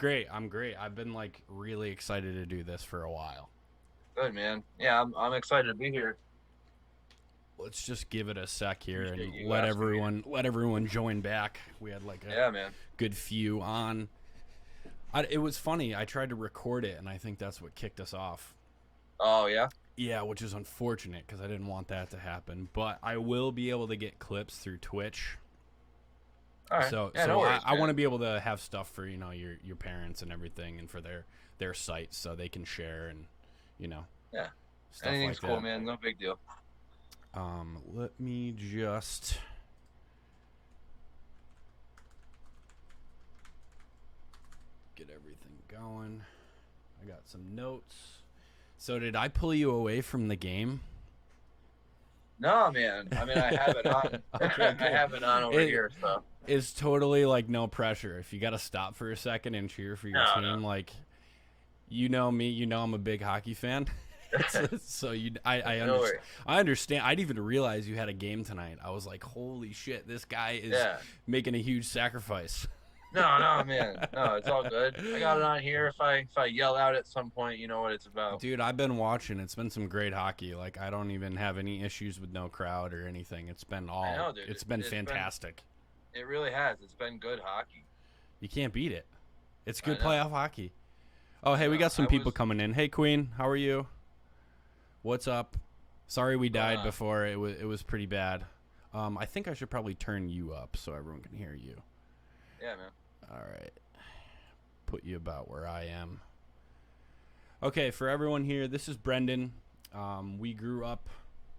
great. I'm great. I've been like really excited to do this for a while. Good, man. Yeah, I'm excited to be here. Let's just give it a sec here Appreciate and you asking me. let everyone join back. We had like a Yeah, man. good few on. It was funny. I tried to record it, and I think that's what kicked us off. Oh, yeah. Yeah, which is unfortunate because I didn't want that to happen. But I will be able to get clips through Twitch. All right. So Yeah, no so I, worries, I want to man. be able to have stuff for your parents and everything, and for their sites so they can share and you know Yeah, stuff anything's like cool, that. man. No big deal. Let me just get everything going. I got some notes. So did I pull you away from the game? No, man. I mean, I have it on. Okay, I good. have it on over It here, so is totally like no pressure. If you got to stop for a second and cheer for your no, no, team, like you know me, you know I'm a big hockey fan. So no worries. I understand. I didn't even realize you had a game tonight. I was like, holy shit, this guy is Yeah. making a huge sacrifice. No, no, man. No, it's all good. I got it on here. If I yell out at some point, you know what it's about. Dude, I've been watching. It's been some great hockey. Like I don't even have any issues with no crowd or anything. I know, dude. It's been It's been. fantastic. It really has. It's been good hockey. You can't beat it. It's I good know. playoff hockey. Oh, I hey, we know. got some I people was. coming in. Hey, Queen, how are you? What's up? Sorry we What's going died on? before. It was pretty bad. I think I should probably turn you up so everyone can hear you. Yeah, man. All right. Put you about where I am. Okay, for everyone here, this is Brendan. We grew up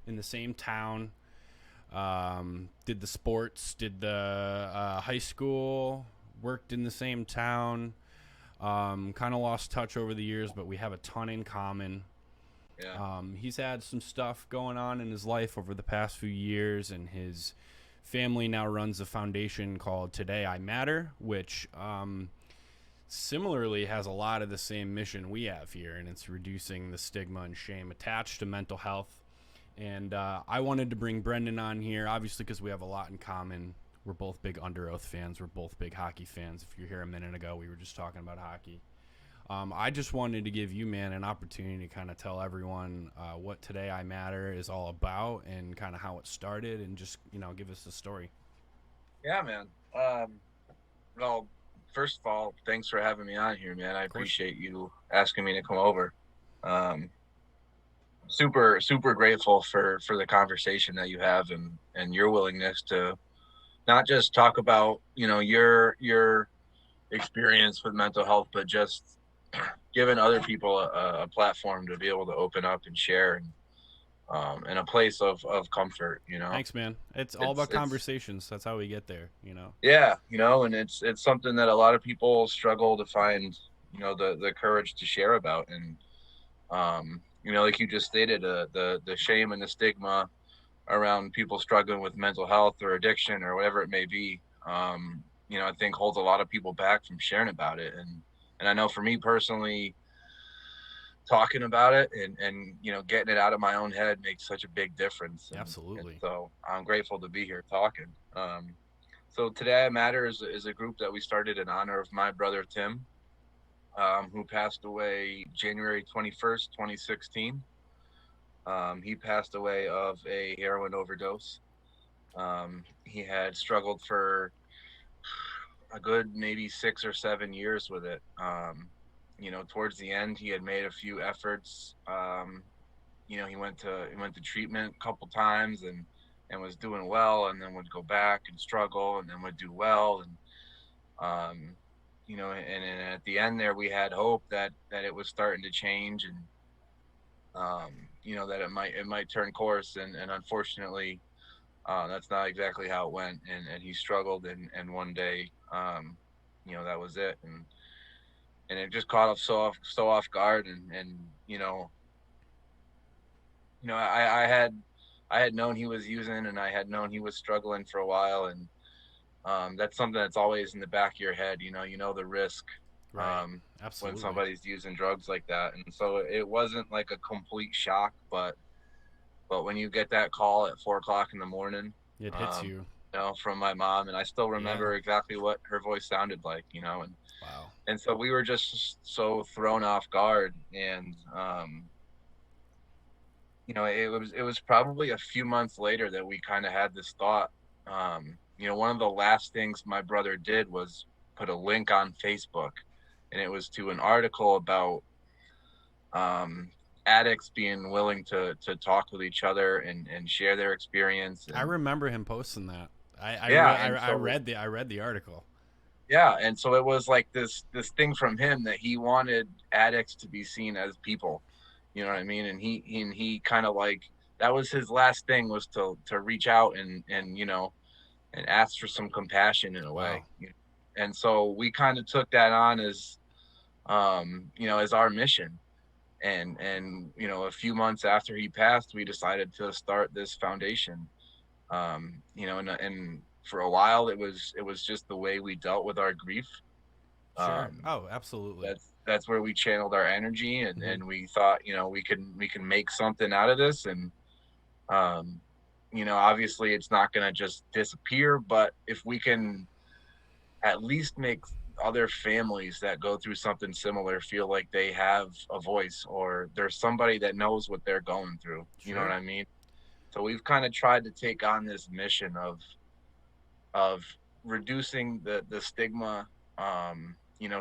in the same town. Did the sports, did the high school, worked in the same town. Kind of lost touch over the years, but we have a ton in common. Yeah. He's had some stuff going on in his life over the past few years, and his family now runs a foundation called Today I Matter, which similarly has a lot of the same mission we have here, and it's reducing the stigma and shame attached to mental health. And I wanted to bring Brendan on here, obviously, because we have a lot in common. We're both big Under Oath fans. We're both big hockey fans. If you're here a minute ago, we were just talking about hockey. I just wanted to give you, man, an opportunity to kind of tell everyone what Today I Matter is all about and kind of how it started, and just give us the story. Yeah, man. Well, first of all, thanks for having me on here, man. I Of course. appreciate you asking me to come over. Um, super, super grateful for the conversation that you have and your willingness to not just talk about your experience with mental health, but just giving other people a platform to be able to open up and share and a place of comfort. Thanks, man. It's all It's about it's conversations. That's how we get there. yeah, and it's something that a lot of people struggle to find, the courage to share about. And like you just stated, the shame and the stigma around people struggling with mental health or addiction or whatever it may be, I think holds a lot of people back from sharing about it. And I know for me personally, talking about it and getting it out of my own head makes such a big difference. And Absolutely. so I'm grateful to be here talking. So Today I Matter is a group that we started in honor of my brother Tim, who passed away January 21st, 2016. He passed away of a heroin overdose. He had struggled for a good maybe 6 or 7 years with it. Towards the end, he had made a few efforts. He went to treatment a couple times and was doing well, and then would go back and struggle, and then would do well, um, and at the end there, we had hope that it was starting to change, and that it might turn course, and unfortunately, that's not exactly how it went, and he struggled, and one day, that was it, and it just caught us so off guard, and I had known he was using, and I had known he was struggling for a while, and that's something that's always in the back of your head. You know the risk Right. um, when Absolutely. somebody's using drugs like that, and so it wasn't like a complete shock, but when you get that call at 4 o'clock in the morning, It hits um, you. from my mom, and I still Yeah. remember exactly what her voice sounded like, Wow. and so we were just so thrown off guard, and it was probably a few months later that we kind of had this thought. One of the last things my brother did was put a link on Facebook, and it was to an article about um, addicts being willing to talk with each other and share their experience. I And remember him posting that. yeah, and I read the article. so it was like this thing from him that he wanted addicts to be seen as people. You know what I mean? And he kind of like, that was his last thing, was to reach out and ask for some compassion in a way. Wow. And so we kind of took that on as our mission. And a few months after he passed, we decided to start this foundation. And for a while, it was just the way we dealt with our grief. Sure. um Oh, absolutely. that's where we channeled our energy, and Hmm. we thought, we can make something out of this. And obviously it's not going to just disappear, but if we can at least make other families that go through something similar feel like they have a voice, or there's somebody that knows what they're going through, you know what Sure. I mean? So we've kind of tried to take on this mission of reducing the stigma,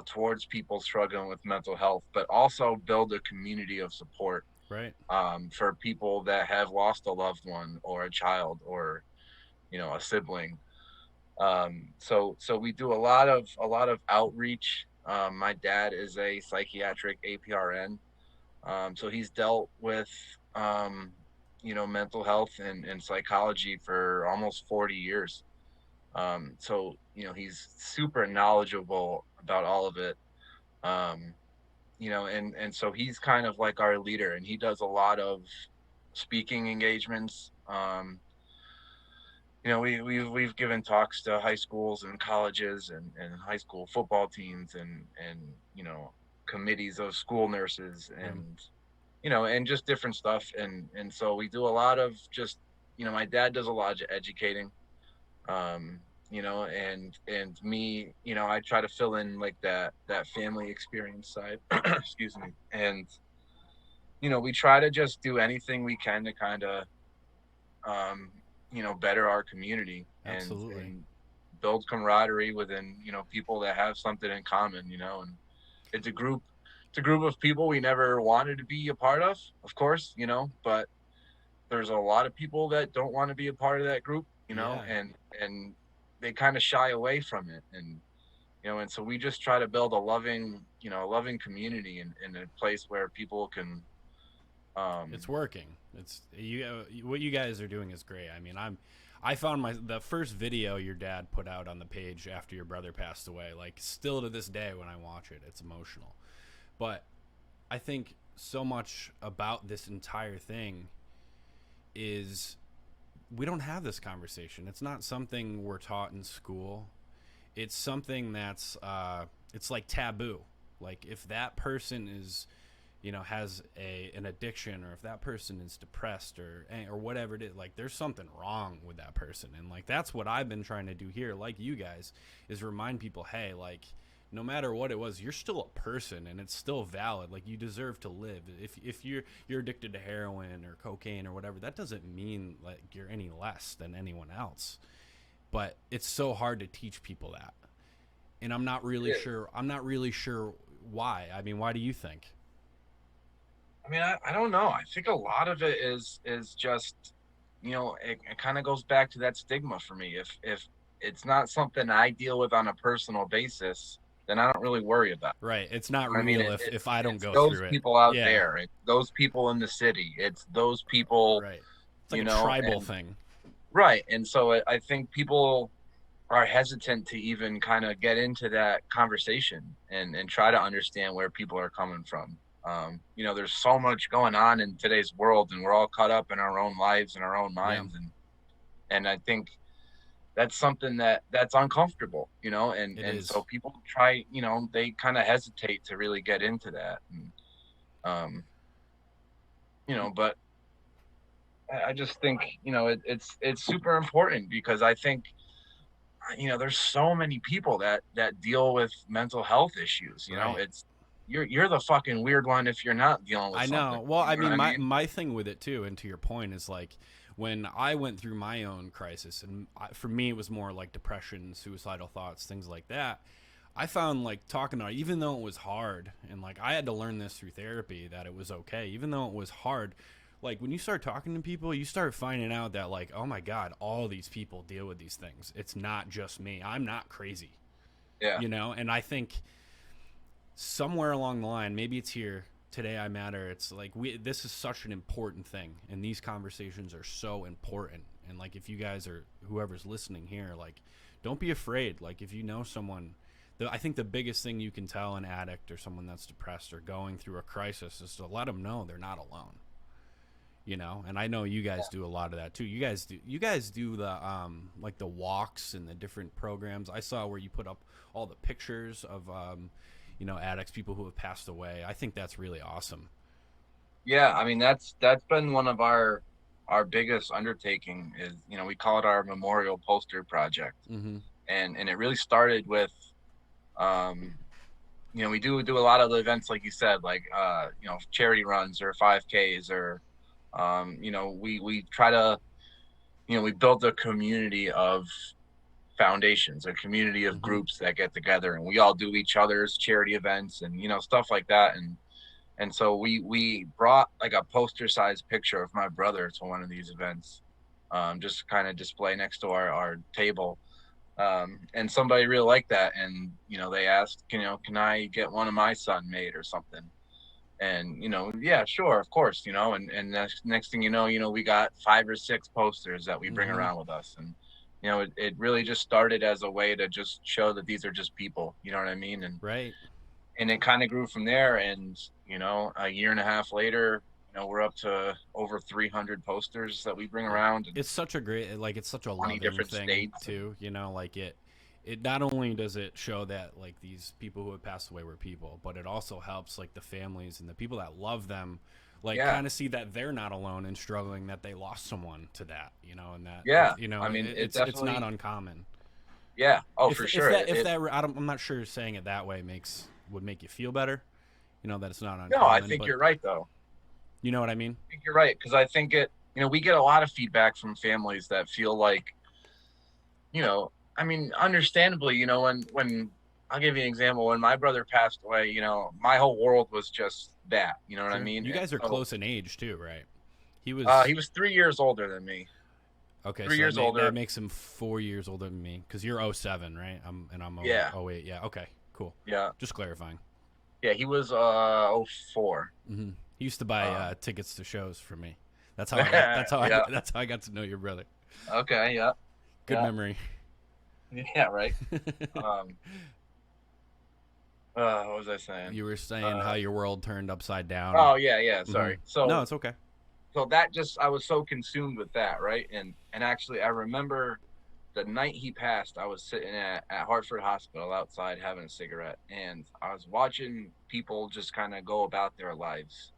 towards people struggling with mental health, but also build a community of support, Right. for people that have lost a loved one or a child, or a sibling. So we do a lot of outreach. My dad is a psychiatric APRN, so he's dealt with mental health and psychology for almost 40 years. So he's super knowledgeable about all of it. Um, and so he's kind of like our leader, and he does a lot of speaking engagements. We've given talks to high schools and colleges, and high school football teams, and committees of school nurses, Yeah. and just different stuff. And so we do a lot of just, my dad does a lot of educating. um and me, I try to fill in like that family experience side. Excuse me. And we try to just do anything we can to kind of um better our community, and Absolutely. build camaraderie within people that have something in common. And it's a group of people we never wanted to be a part of course, but there's a lot of people that don't want to be a part of that group, Yeah. and they kind of shy away from it. And so we just try to build a loving community, in a place where people can. It's working. It's you. What you guys are doing is great. I mean, I found the first video your dad put out on the page after your brother passed away. Like, still to this day, when I watch it, it's emotional. But I think so much about this entire thing is we don't have this conversation. It's not something we're taught in school. It's something that's it's like taboo. Like, if that person is, has an addiction, or if that person is depressed, or whatever it is, like, there's something wrong with that person. And like, that's what I've been trying to do here, like you guys, is remind people, hey, like, no matter what it was, you're still a person, and it's still valid. Like, you deserve to live. If you're addicted to heroin or cocaine or whatever, that doesn't mean like you're any less than anyone else. But it's so hard to teach people that, and I'm not really Yeah. sure. I'm not really sure why. I mean, why do you think? I mean, I don't know. I think a lot of it is just, it kind of goes back to that stigma for me. If it's not something I deal with on a personal basis, then I don't really worry about it. Right. It's not I mean, real if I don't it's go those through it. people out Yeah. there, it's those people in the city, it's those people, Right. It's like a tribal and thing. right. And so I think people are hesitant to even kind of get into that conversation, and try to understand where people are coming from. There's so much going on in today's world, and we're all caught up in our own lives and our own Yeah. minds, and I think that's something that's uncomfortable, and It and is. so people try, they kind of hesitate to really get into that. And um, but I just think, it's super important, because I think there's so many people that deal with mental health issues. Right. It's you're the fucking weird one if you're not dealing with I something. know. Well, You I know what mean, I my mean? my thing with it too, and to your point, is like when I went through my own crisis, and for me, it was more like depression, suicidal thoughts, things like that. I found like talking to, even though it was hard, and like I had to learn this through therapy that it was okay, even though it was hard. Like when you start talking to people, you start finding out that like, oh my god, all these people deal with these things. It's not just me. I'm not crazy, Yeah. And I think somewhere along the line, maybe it's here today I matter. It's like this is such an important thing, and these conversations are so important. And like if you guys are whoever's listening here, like don't be afraid. Like if you know someone, I think the biggest thing you can tell an addict or someone that's depressed or going through a crisis is to let them know they're not alone. And I know you guys do a lot of that too. You guys do the like the walks and the different programs. I saw where you put up all the pictures of addicts, people who have passed away. I think that's really awesome. Yeah, I mean that's been one of our biggest undertaking is, we call it our memorial poster project. Mm-hmm. And it really started with um we do a lot of the events like you said, like charity runs or 5Ks or we try to, we build a community of foundations, a community of Mm-hmm. groups that get together and we all do each other's charity events and stuff like that. And so we brought like a poster sized picture of my brother to one of these events, just kind of display next to our table. And somebody really liked that, and they asked, can I get one of my son made or something? And yeah, sure, of course, and next thing we got 5 or 6 posters that we bring Mm-hmm. around with us. And it really just started as a way to just show that these are just people, you know what I mean? Right. And it kind of grew from there. And a year and a half later, we're up to over 300 posters that we bring Yeah. around in It's such a great, like it's such a 20 loving different thing states. too. Like it not only does it show that like these people who have passed away were people, but it also helps like the families and the people that love them, like Yeah, kind of see that they're not alone and struggling, that they lost someone to that, and that yeah, I it, mean it it's not definitely. uncommon. Yeah, oh, If for if sure, that if that I'm not sure saying it that way would make you feel better, that it's not no, I uncommon, think but you're right though. you know what I mean? I think you're right, because I think we get a lot of feedback from families that feel like, I mean, understandably, when I'll give you an example. When my brother passed away, my whole world was just that. You know what I Sure. mean? You And guys are so close in age too, right? He he was was 3 years older than me. okay, Three so years that older. makes him 4 years older than me because you're '07, right? I'm Yeah, 08. Yeah, okay, cool. yeah, Just clarifying. yeah. He was '04. Mm-hmm. He used to buy Um, tickets to shows for me. That's how I got. That's how I. yeah. That's how I got to know your brother. Okay. Yeah. Good Yeah. memory. Yeah. Right. Um. What was I saying? You were saying Uh. how your world turned upside down. Oh yeah. Yeah. Mm-hmm. Sorry. No, So it's okay. that just, I was so consumed with that, right? And actually, I remember the night he passed, I was sitting at Hartford Hospital outside having a cigarette, and I was watching people just kind of go about their lives,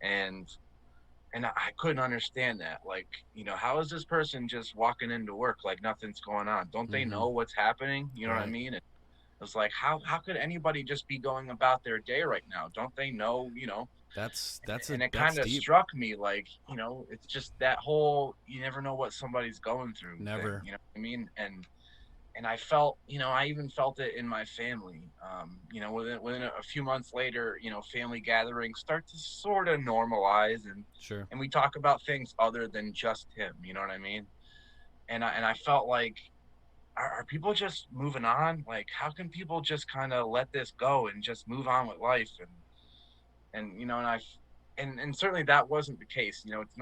and I couldn't understand that. Like, how is this person just walking into work like nothing's going on? Don't they Mm-hmm. know what's happening? You know what I Right. mean? And it was like, how could anybody just be going about their day right now? Don't they know? And it kind That's of deep. struck me like, it's just that whole, you never know what somebody's going through thing, Never. you know what I mean? And I felt, I even felt it in my family. Within a few months later, family gatherings start to sort of normalize, Sure. and we talk about things other than just him, you know what I mean? And I felt like, are people just moving on? Like, how can people just kind of let this go and just move on with life? And certainly that wasn't the case. It's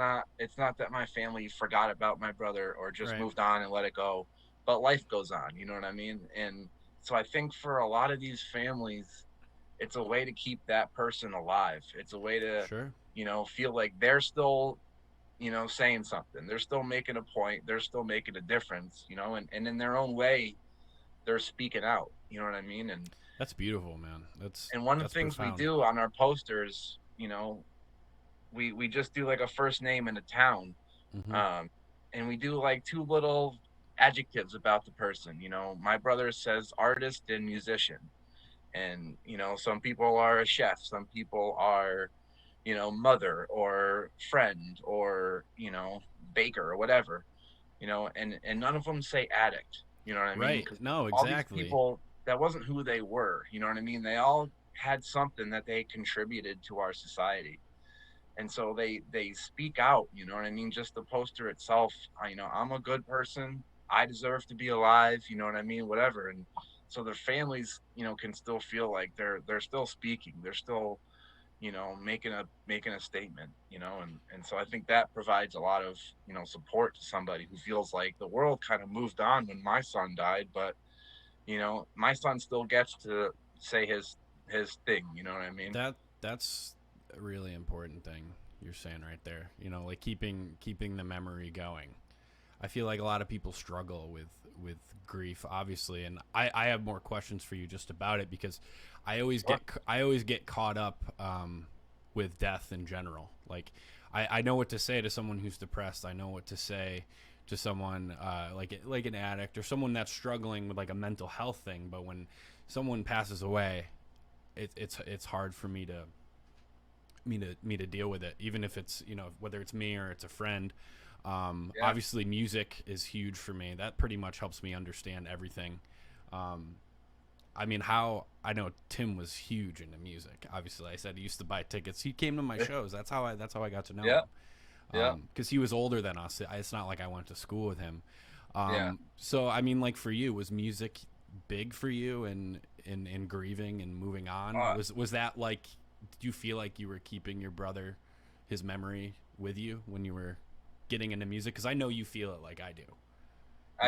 not that my family forgot about my brother or just Right. moved on and let it go, but life goes on, you know what I mean? And so I think for a lot of these families, it's a way to keep that person alive. It's a way to, Sure. feel like they're still, saying something. They're still making a point. They're still making a difference, and in their own way, they're speaking out, you know what I mean? That's beautiful, man. That's And one of the that's things we profound. do on our posters, we just do like a first name in a town, Mm-hmm. um, and we do like two little adjectives about the person. My brother says artist and musician, and some people are a chef, some people are mother or friend or baker or whatever, and none of them say addict. You know what I mean? Right. Because No, all these exactly. people, that wasn't who they were. You know what I mean? They all had something that they contributed to our society, and so they speak out. You know what I mean? Just the poster itself, I'm a good person, I deserve to be alive, you know what I mean, whatever. And so their families can still feel like they're still speaking, they're still making a statement, and so I think that provides a lot of support to somebody who feels like the world kind of moved on when my son died, but my son still gets to say his thing, you know what I mean? That's a really important thing you're saying right there. Like keeping the memory going. I feel like a lot of people struggle with grief, obviously, and I have more questions for you just about it, because Sure. I always get caught up with death in general. Like I know what to say to someone who's depressed. I know what to say to someone like an addict or someone that's struggling with like a mental health thing. But when someone passes away, it's hard for me to deal with it, even if it's whether it's me or it's a friend. Yeah. Obviously, music is huge for me. That pretty much helps me understand everything. Um, I mean, how I know Tim was huge into music. Obviously, I said he used to buy tickets. He came to my shows. That's how I got to know Yeah. Yeah. him. Because he was older than us. It's not like I went to school with him. Yeah. So I mean, like for you, was music big for you in grieving and moving on? uh, Was that like? Did you feel like you were keeping your brother, his memory with you when you were getting into music? Because I know you feel it like I do.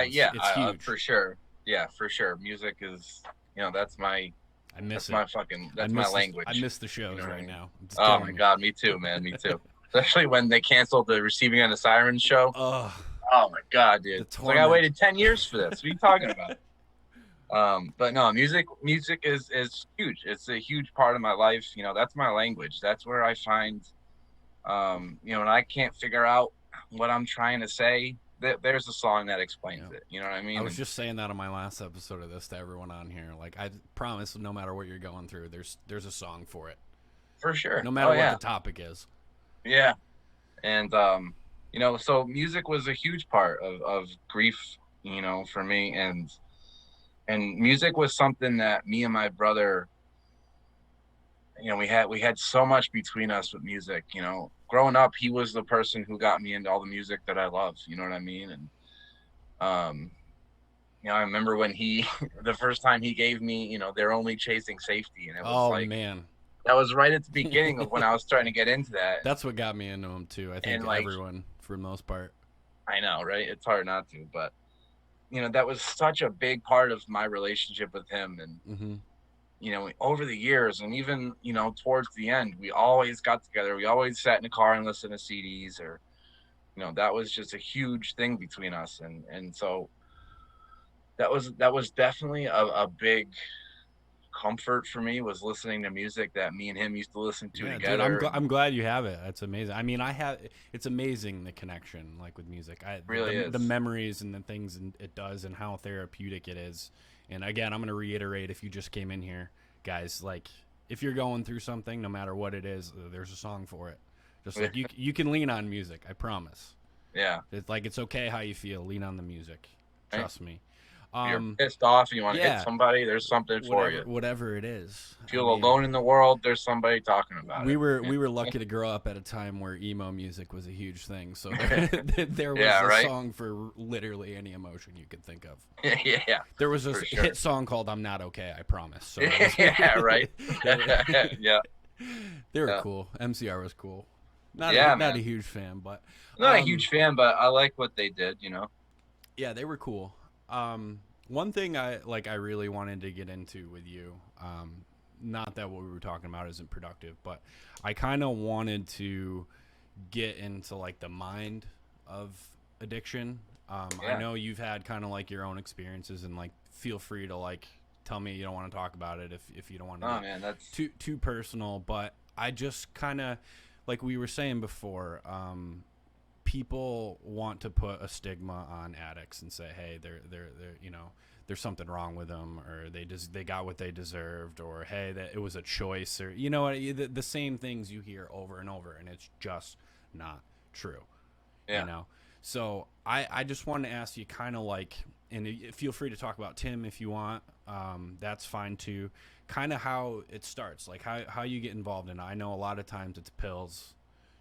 yeah, It's huge. for sure. Yeah, for sure. Music is, that's my I miss that's it. my fucking that's my I language. miss the You know shows what I right mean? now. It's Oh killing my me. god, me too, man, me too. Especially when they canceled the Receiving on the Sirens show. Ugh, Oh my god, the dude! It's like I torment. waited 10 years for this. What are you talking about? But no, music is huge. It's a huge part of my life. That's my language. That's where I find, when I can't figure out what I'm trying to say, there's a song that You explains know, it. You know what I I mean? was And just saying that on my last episode of this to everyone on here. Like I promise, no matter what you're going through, there's a song for it. for sure. No Oh matter what the yeah, topic is. yeah. And so music was a huge part of grief, for me, and music was something that me and my brother, we had so much between us with music. Growing up, he was the person who got me into all the music that I love. You know what I mean? And um, I remember when he, the first time he gave me, they're only chasing safety, and it was Oh like man, that was right at the beginning of when I was trying to get into that, that's what got me into them too. I think and like everyone, for the most part. I know, right? It's hard not to, but that was such a big part of my relationship with him, and Mm-hmm. over the years, and even towards the end, we always got together. We always sat in the car and listened to CDs, or that was just a huge thing between us, and so that was definitely a big comfort for me, was listening to music that me and him used to listen to Yeah, dude, I'm together, and I'm glad you have it. That's amazing. I mean, I have. It's amazing the connection, like with music. really The is. memories and the things it does and how therapeutic it is. And again, I'm gonna reiterate if you just came in here, guys. Like, if you're going through something, no matter what it is, there's a song for it. Just like you can lean on music. I promise. Yeah, It's like it's okay how you feel. Lean on the music. right. Trust me. If you're Um, pissed off and you want to hit yeah, somebody, there's something for you. whatever it is. I Feel mean, alone in the world, there's somebody talking about we it. were we were lucky to grow up at a time where emo music was a huge thing. So there was Yeah, a right. song for literally any emotion you could think of. Yeah, There was a for sure. hit song called "I'm Not Okay," I promise. So Yeah, right. Yeah, they were yeah, cool. MCR was cool. yeah, Not a man. huge fan, but I'm not a huge fan, but I like what they did. yeah, they were cool. One thing I really wanted to get into with you. Not that what we were talking about isn't productive, but I kind of wanted to get into like the mind of addiction. I Yeah. know you've had kind of like your own experiences, and like feel free to like tell me you don't want to talk about it if you don't want to Oh get man, that's too personal. But I just kind of like we were saying before. people want to put a stigma on addicts and say, hey, they're you know, there's something wrong with them, or they got what they deserved, or hey, that it was a choice, or you know, the same things you hear over and over, and it's just not true. Yeah. You know, so I just wanted to ask you, kind of like, and feel free to talk about Tim if you want. That's fine too. Kind of how it starts, like how you get involved in it. I know a lot of times it's pills.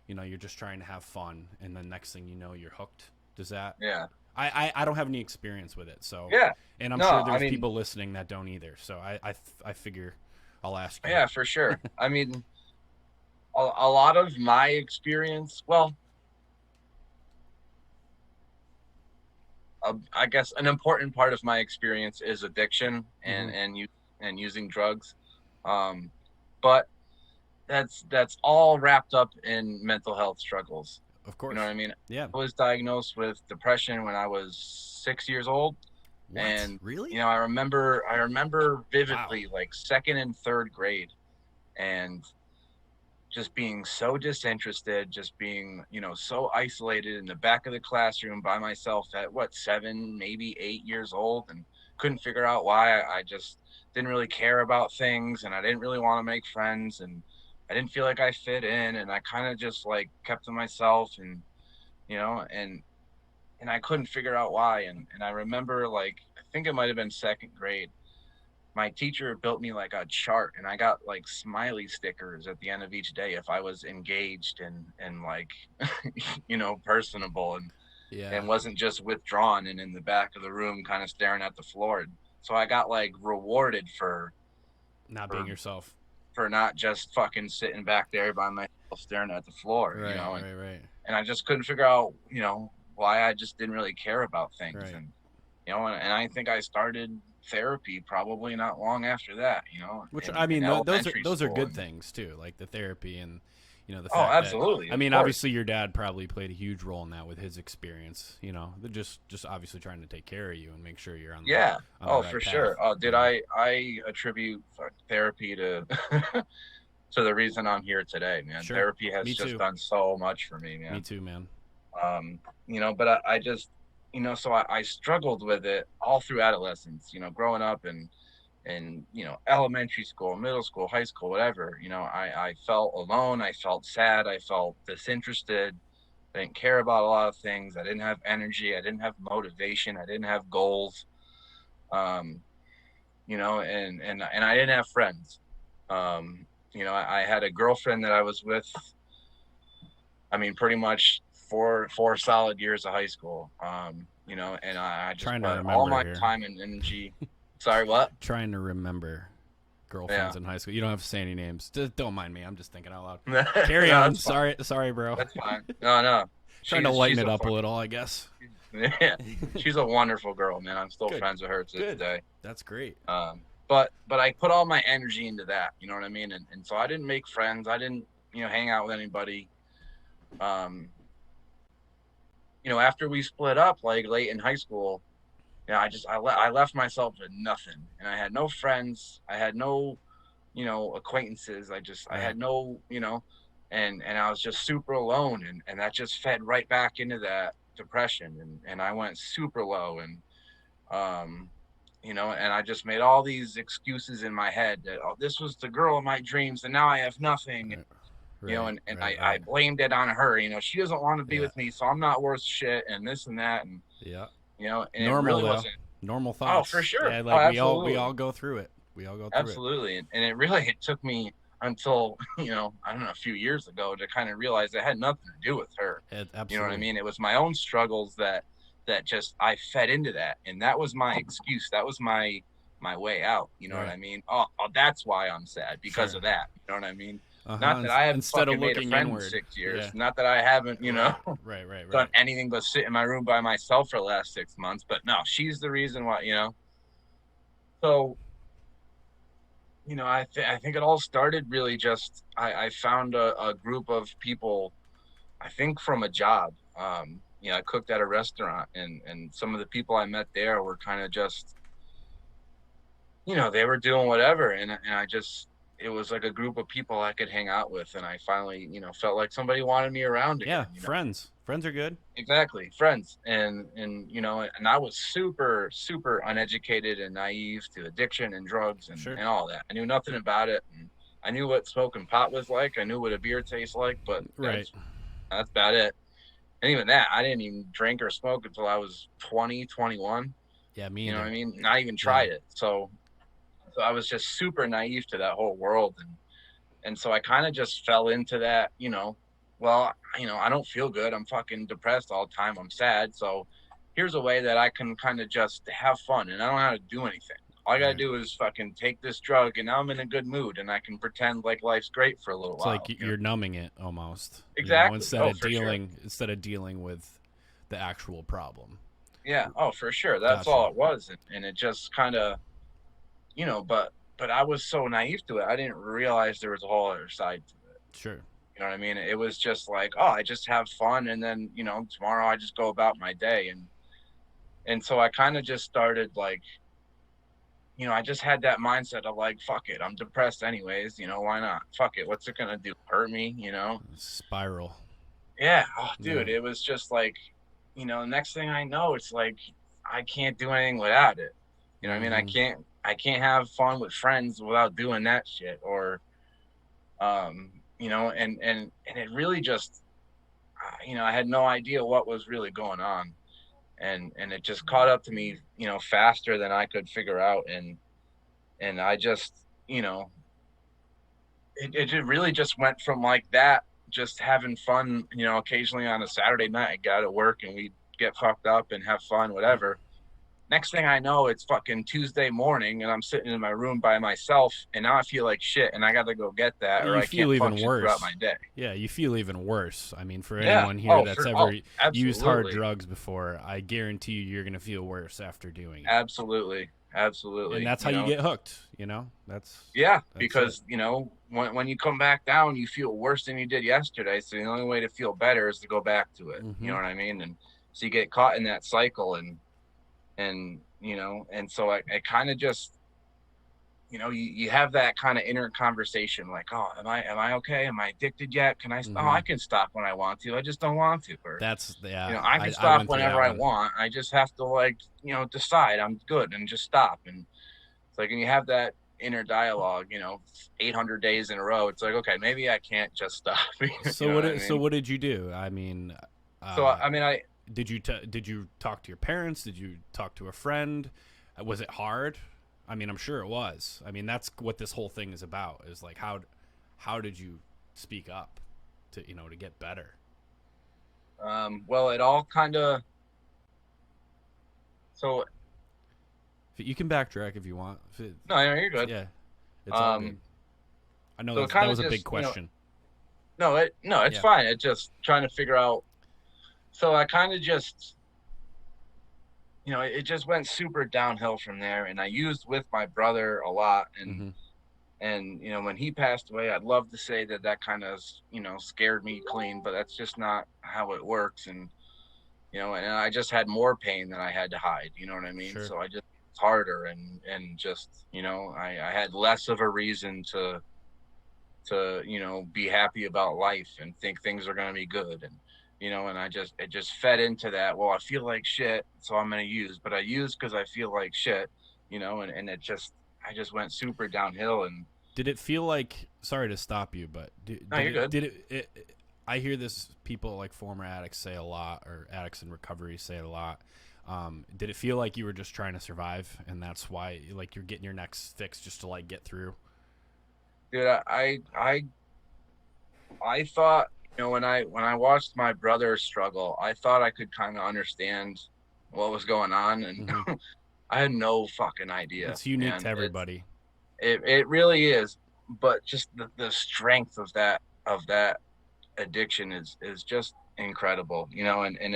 You know, you're just trying to have fun, and then next thing you know, you're hooked. Does that? Yeah. I don't have any experience with it, so Yeah. and I'm No, sure I there's mean, people listening that don't either. So I figure I'll ask you. yeah, for sure. I mean, a lot of my experience, well, I guess an important part of my experience is addiction Mm-hmm. and using drugs. Um, but that's all wrapped up in mental health struggles. Of You know what course. I mean? Yeah. I was diagnosed with depression when I was 6 years old, What? and Really? I remember Wow. vividly, like second and third grade, and just being so disinterested, just being, so isolated in the back of the classroom by myself at what, 7, maybe 8 years old, and couldn't figure out why. I just didn't really care about things, and I didn't really want to make friends, and I didn't feel like I fit in, and I kind of just like kept to myself, and you know, and I couldn't figure out why. And I remember, like, I think it might have been second grade, my teacher built me like a chart, and I got like smiley stickers at the end of each day if I was engaged and like personable, and Yeah. wasn't just withdrawn and in the back of the room kind of staring at the floor. So I got like rewarded Not being for yourself. for not just fucking sitting back there by myself staring at the floor, Right. and Right. Right. I just couldn't figure out, why I just didn't really care about things. Right. And I think I started therapy probably not long after that, Which in, I in mean, elementary those are school. good And things too, like the therapy and the oh, fact that absolutely, I of mean, course. obviously your dad probably played a huge role in that with his experience. They're just obviously trying to take care of you and make sure you're Yeah. on the Oh, right for path. sure. Did I attribute therapy to to the reason I'm here today, man. Sure. Therapy has Me just too. done so much for me, Me man. too, man. But I just, so I struggled with it all through adolescence, growing up, and elementary school, middle school, high school, whatever. I felt alone, I felt sad, I felt disinterested. I didn't care about a lot of things. I didn't have energy, I didn't have motivation, I didn't have goals. um and I didn't have friends. I had a girlfriend that I was with, I mean, pretty much four solid years of high school. And I just Trying to put all remember my here. time and energy. Sorry, what? Trying to remember Yeah. girlfriends in high school. You don't have to say any names. Don't mind me. I'm just thinking out loud. No, Carry on. that's fine. Sorry, bro. That's fine. No, no. Trying to She's lighten she's it a up a fucking little, I guess. yeah. She's a wonderful girl, man. I'm still Good. friends with her to this Good. day. That's great. But I put all my energy into that. You know what I mean? And so I didn't make friends. I didn't hang out with anybody. Um, After we split up, like late in high school, I left myself with nothing, and I had no friends. I had no acquaintances. I Right. had no, and I was just super alone, and that just fed right back into that depression, and I went super low, um and I just made all these excuses in my head that, oh, this was the girl of my dreams, and now I have nothing. Right. Right. And Right. I Right. blamed it on her. She doesn't want to be Yeah. with me, so I'm not worth shit, and this and that, and Yeah. and it Normal really though. wasn't. Normal Oh, for thoughts. sure. Yeah, Oh, like we absolutely. all go through it. We all go through it. Absolutely. And it took me until, I don't know, a few years ago to kind of realize it had nothing to do with her. You know what I Absolutely. mean? It was my own struggles that just I fed into that. And that was my excuse. That was my way out. You know what Right. I mean? Oh, that's why I'm sad, because Sure. of that. You know what I mean? Not Uh-huh. that I haven't Instead of fucking made a looking friend in inward. 6 years. Yeah. Not that I haven't, Right. Right. Right. done Right. anything but sit in my room by myself for the last 6 months. But no, she's the reason why, So, I think it all started really just I found a group of people, I think from a job. I cooked at a restaurant, and some of the people I met there were kind of just, they were doing whatever, and I just it was like a group of people I could hang out with, and I finally, felt like somebody wanted me around Yeah, again. friends are good. Exactly, friends, and and I was super super uneducated and naive to addiction and drugs Sure. and all that. I knew nothing about it, and I knew what smoking pot was like. I knew what a beer tastes like, but Right. that's about it. And even that, I didn't even drink or smoke until I was 20, 21. Yeah, me You know what I either. mean? Not even Yeah. tried it. So I was just super naive to that whole world, and so I kind of just fell into that, well, I don't feel good. I'm fucking depressed all the time. I'm sad. So here's a way that I can kind of just have fun and I don't have to do anything. All I got to Right. do is fucking take this drug and now I'm in a good mood and I can pretend like life's great for a little It's like while. you're numbing it almost, Exactly. instead Oh, of for sure. dealing with the actual problem. Yeah. Oh, for sure. That's Gotcha. all it was. And it just kind of, but I was so naive to it. I didn't realize there was a whole other side to it. Sure. You know what I mean? It was just like, oh, I just have fun, and then tomorrow I just go about my day, and so I kind of just started like, I just had that mindset of like, fuck it, I'm depressed anyways. Why not? Fuck it, what's it gonna do? Hurt me? Spiral. Yeah. Oh, Yeah. dude, it was just like, next thing I know, it's like I can't do anything without it. You know what I mean? I Mm-hmm. can't. I can't have fun with friends without doing that shit, or and it really just I had no idea what was really going on, and it just caught up to me, faster than I could figure out, and I just, you know, it really just went from like that, just having fun, occasionally on a Saturday night, I got to work and we get fucked up and have fun, Yep. whatever. Next thing I know, it's fucking Tuesday morning and I'm sitting in my room by myself and now I feel like shit and I got to go get that or You I can't feel even function throughout my worse. day. Yeah, you feel even worse. I mean, for Yeah. anyone here Oh, that's oh, ever used hard absolutely. drugs before, I guarantee you're going to feel worse after doing it. Absolutely. And Absolutely. that's how you get hooked, Yeah, That's it. because when you come back down, you feel worse than you did yesterday. So the only way to feel better is to go back to it. You know Mhm. what I mean? And so you get caught in that cycle, and so I kind of just you have that kind of inner conversation like, oh, am I okay? Am I addicted yet? I Mhm. can stop when I want to. I just don't want to. Or That's yeah, I can I stop went through whenever that I one. want. I just have to like decide I'm good and just stop. And it's like, and you have that inner dialogue, 800 days in a row. It's like, okay, maybe I can't just stop. You know what I So mean? what did you do? I mean, So, uh I mean, did you talk to your parents? Did you talk to a friend? Was it hard? I mean, I'm sure it was. I mean, that's what this whole thing is about. Is like how did you speak up to to get better? well, it all kind of, so, You can backtrack if you want. no, you're good. Yeah, it's all good. Um, I know so it that kind of was a big just, question. no, it's Yeah. fine. It's just trying to figure out. So I kind of just, it just went super downhill from there. And I used with my brother a lot. Hmm. And when he passed away, I'd love to say that kind of scared me clean, but that's just not how it works. And I just had more pain than I had to hide. You know what I mean? Sure. So I just it's harder, and just I had less of a reason to be happy about life and think things are going to be good. And it just fed into that. Well, I feel like shit, so I'm going to use, but I use because I feel like shit. And it just I just went super downhill. And Did it feel like? Sorry to stop you, but no, you're good. I hear this people like former addicts say a lot, or addicts in recovery say a lot. Did it feel like you were just trying to survive, and that's why like you're getting your next fix just to like get through? Dude, I thought, when I watched my brother struggle, I thought I could kind of understand what was going on, and Hmm. I had no fucking idea, It's unique to man. everybody. It really is, but just the strength of that addiction is just incredible, and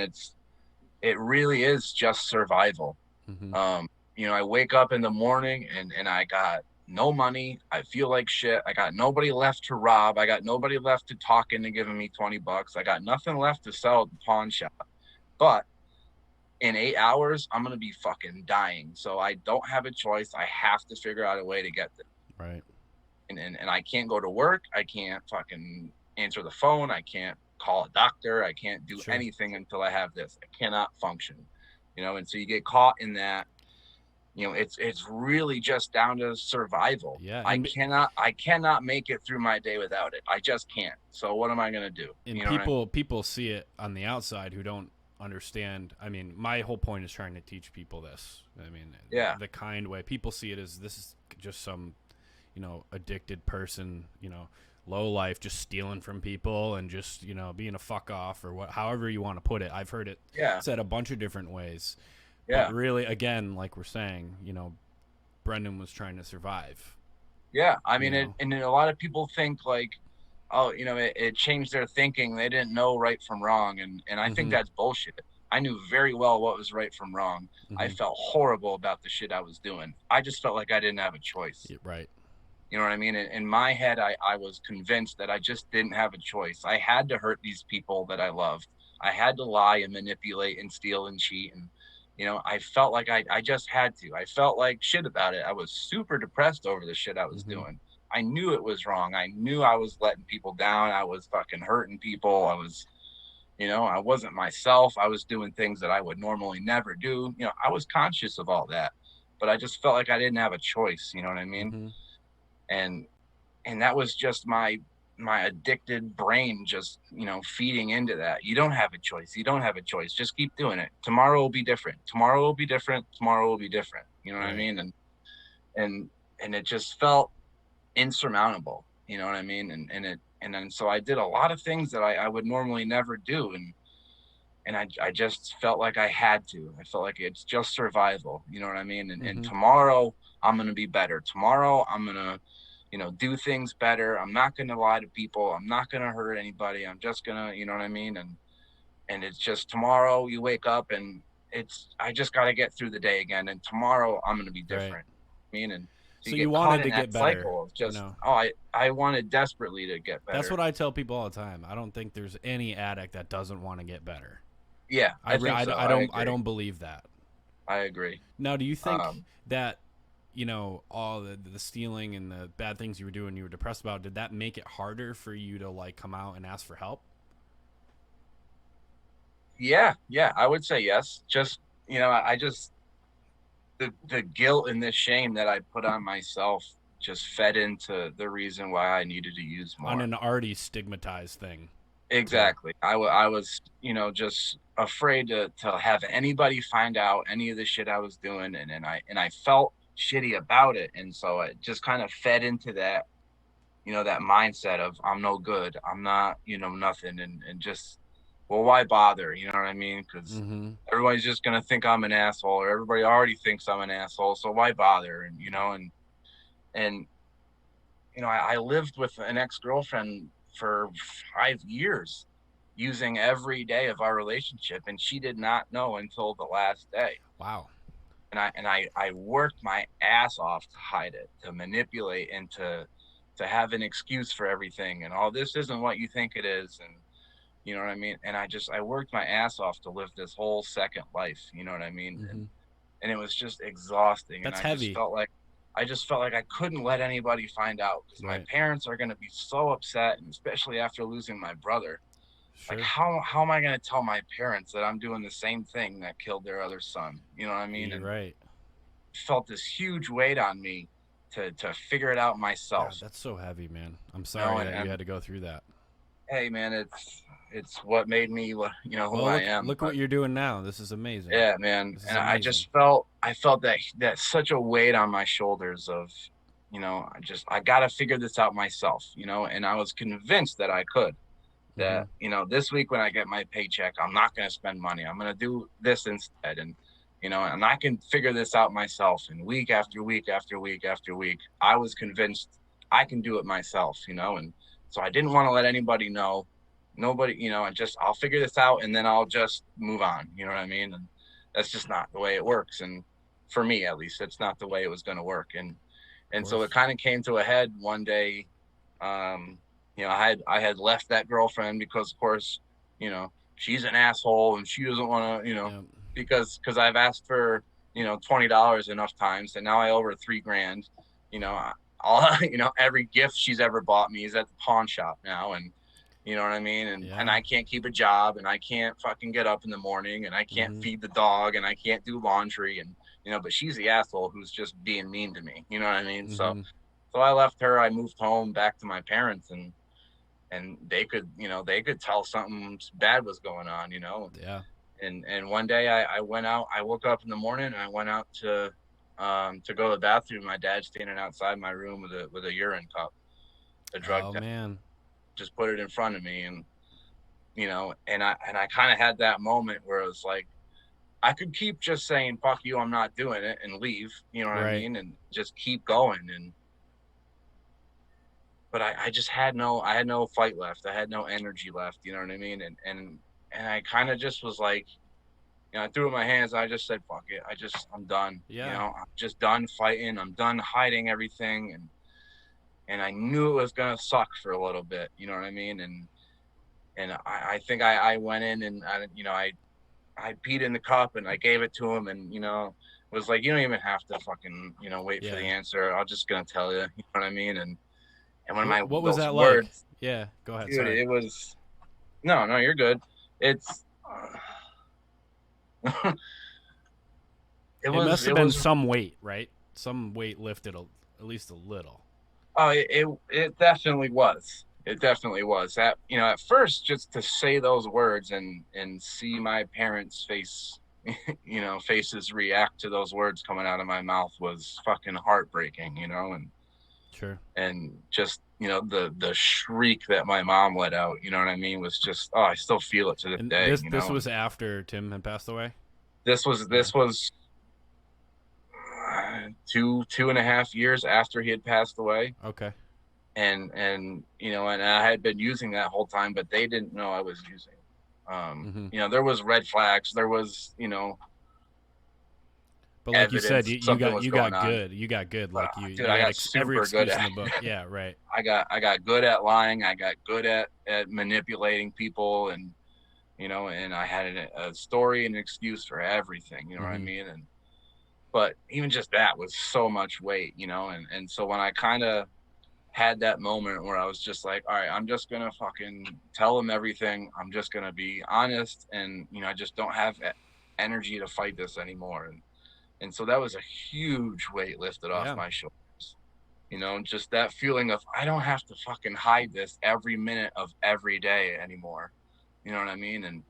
it really is just survival. Hmm. Um, I wake up in the morning and I got no money. I feel like shit. I got nobody left to rob. I got nobody left to talk into giving me $20. I got nothing left to sell at the pawn shop. But in 8 hours, I'm gonna be fucking dying. So I don't have a choice. I have to figure out a way to get there. Right. and I can't go to work. I can't fucking answer the phone. I can't call a doctor. I can't do Sure. anything until I have this. I cannot function, and so you get caught in that. It's really just down to survival. Yeah, I cannot make it through my day without it. I just can't. So what am I gonna do? and You know what I mean? people see it on the outside who don't understand. I mean, my whole point is trying to teach people this. I mean, Yeah, the kind way people see it is this is just some, addicted person, low life, just stealing from people and just, being a fuck off or however you want to put it. I've heard it yeah, said a bunch of different ways. But yeah, really, again, like we're saying, Brendan was trying to survive. yeah. I You mean, know. and a lot of people think like, oh, it changed their thinking. They didn't know right from wrong, and I think Mm-hmm. that's bullshit. I knew very well what was right from wrong. I Mm-hmm. felt horrible about the shit I was doing. I just felt like I didn't have a choice. Yeah, right. You know what I mean? In my head, I was convinced that I just didn't have a choice. I had to hurt these people that I loved. I had to lie and manipulate and steal and cheat. And, I felt like I just had to. I felt like shit about it. I was super depressed over the shit I was Mm-hmm. doing. I knew it was wrong. I knew I was letting people down. I was fucking hurting people. I wasn't myself. I was doing things that I would normally never do. I was conscious of all that, but I just felt like I didn't have a choice. You know what I mean? Mm-hmm. and and that was just my addicted brain just feeding into that. You don't have a choice. You don't have a choice. Just keep doing it. Tomorrow will be different. Tomorrow will be different. Tomorrow will be different. You know what I Right. mean? And and it just felt insurmountable. You know what I mean? And then so I did a lot of things that I would normally never do. And I just felt like I had to. I felt like it's just survival. You know what I mean? And Mm-hmm. tomorrow I'm gonna be better. Tomorrow I'm gonna, do things better. I'm not gonna lie to people. I'm not gonna hurt anybody. I'm just gonna, you know what I mean? And it's just tomorrow you wake up and I just gotta get through the day again. And tomorrow I'm gonna be Right. different. I mean, and so So you you get caught wanted in to that get better, cycle of you just, know. oh, I wanted desperately to get That's better. what I tell people all the time. I don't think there's any addict that doesn't want to get better. Yeah, I, I re- think I, so. I I don't I agree. don't believe that. I agree. Now, do you think Um, that all the stealing and the bad things you were doing, you were depressed about, did that make it harder for you to like come out and ask for help? Yeah, yeah, I would say yes. Just, I just the guilt and the shame that I put on myself just fed into the reason why I needed to use On more. an already stigmatized thing, too. Exactly. I was, just afraid to have anybody find out any of the shit I was doing, and I felt shitty about it, and so it just kind of fed into that, that mindset of I'm no good, I'm not, nothing, and just, well, why bother? You know what I mean? Because Mm-hmm. everybody's just gonna think I'm an asshole, or everybody already thinks I'm an asshole, so why bother? And I lived with an ex-girlfriend for 5 years, using every day of our relationship, and she did not know until the last day. Wow. And I worked my ass off to hide it, to manipulate, and to have an excuse for everything, and all this isn't what you think it is, and you know what I mean? And I worked my ass off to live this whole second life, you know what I mean? Mm-hmm. And it was just exhausting, and That's heavy. I just felt like I couldn't let anybody find out, because my Right. parents are going to be so upset, and especially after losing my brother. Like, Sure. how am I going to tell my parents that I'm doing the same thing that killed their other son? You know what I mean? You're And right. felt this huge weight on me to figure it out God, myself. that's so heavy, man. I'm sorry that you And had to go through that. hey, man, it's what made me, who Well, I look am. look But what you're doing now. This is amazing. yeah, man. This is And I amazing. just felt that such a weight on my shoulders of, I got to figure this out myself, and I was convinced that I could. Mm-hmm. That, this week when I get my paycheck, I'm not going to spend money. I'm going to do this instead. And I can figure this out myself. And week after week after week after week, I was convinced I can do it myself, and so I didn't want to let anybody know. Nobody, I'll figure this out and then I'll just move on. You know what I mean? And that's just not the way it works. And for me, at least, that's not the way it was going to work. Of And so it course. kind of came to a head one day. Um, I had left that girlfriend because, of course, she's an asshole and she doesn't want to, Yeah. because I've asked for $20 enough times, and now I owe her $3,000. all every gift she's ever bought me is at the pawn shop now, and you know what I mean? And Yeah. I can't keep a job, and I can't fucking get up in the morning, and I can't Mm-hmm. feed the dog, and I can't do laundry, and but she's the asshole who's just being mean to me. You know what I mean? So Mm-hmm. I left her. I moved home back to my parents, and they could tell something bad was going on. Yeah. And one day I went out. I woke up in the morning and I went out to go to the bathroom. My dad's standing outside my room with a urine cup, a drug Oh test. man. Just put it in front of me, and and I kind of had that moment where it was like I could keep just saying "fuck you," I'm not doing it, and leave. You know what I Right. mean? And just keep going. But I just I had no fight left. I had no energy left. You know what I mean? And I kind of just was like, I threw in my hands. I just said, "Fuck it." I'm done. Yeah. I'm just done fighting. I'm done hiding everything. And I knew it was gonna suck for a little bit. You know what I mean? And I think I went in and I peed in the cup and I gave it to him, and was like, you don't even have to fucking wait for the Yeah. answer. I'm just gonna tell you. You know what I mean? And when my What was those that like? words, Yeah. Go ahead. dude, Sorry. it was no, you're good. It's it It must was have it been was some weight, right? Some weight lifted at least a little. oh it definitely was. It definitely was. That at first, just to say those words and see my parents' faces react to those words coming out of my mouth was fucking heartbreaking. Sure. And just the shriek that my mom let out, you know what I mean, was just, oh, I still feel it to this And day. this was after Tim had passed away. This was Yeah. this was 2.5 years after he had passed away. Okay. And I had been using that whole time, but they didn't know I was using. Mm-hmm. There was red flags. There was But like you said, evidence something was you going got on. good. You got good. But Like dude, you I had got every super good excuse in at the book. Yeah. Right. I got good at lying. I got good at manipulating people, and I had a story and an excuse for everything. You know what I Mm-hmm. mean? But even just that was so much weight, and so when I kind of had that moment where I was just like, all right, I'm just gonna fucking tell him everything. I'm just gonna be honest, and I just don't have energy to fight this anymore. And so that was a huge weight lifted off Yeah. my shoulders. Just that feeling of I don't have to fucking hide this every minute of every day anymore. You know what I mean?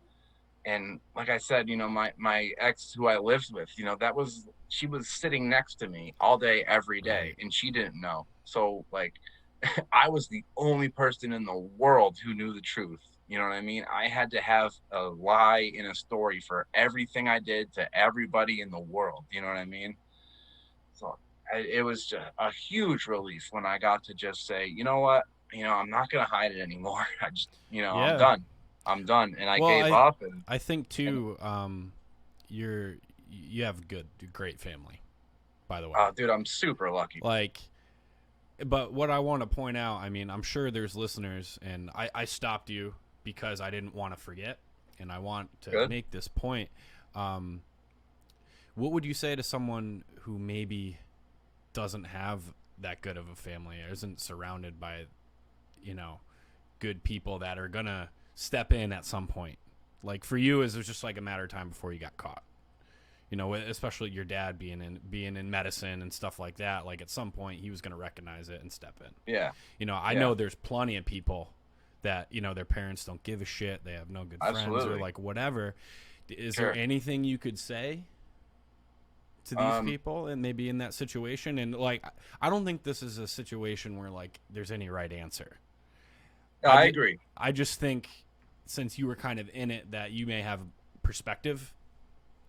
And like I said, my ex who I lived with, she was sitting next to me all day, every day, Right. and she didn't know. So like I was the only person in the world who knew the truth. You know what I mean? I had to have a lie in a story for everything I did to everybody in the world. You know what I mean? So it was just a huge relief when I got to just say, you know what? I'm not going to hide it anymore. I just, I'm Yeah. done. I'm done. And I Well, gave up I think and too. You have great family. By the way, oh, dude, I'm super lucky. like, but what I want to point out, I mean, I'm sure there's listeners, and I stopped you because I didn't want to forget, and I want to Good. make this point. Um, what would you say to someone who maybe doesn't have that good of a family, or isn't surrounded by, you know, good people that are gonna step in at some point? Like for you, is it was just like a matter of time before you got caught? You know, especially your dad being in medicine and stuff like that. Like at some point, he was going to recognize it and step in. Yeah. You know, I Yeah. know there's plenty of people that their parents don't give a shit. They have no good friends or Absolutely. like whatever. Is there Sure. anything you could say to these people and maybe in that situation? And like, I don't think this is a situation where like there's any right answer. I agree. I just think since you were kind of in it that you may have perspective.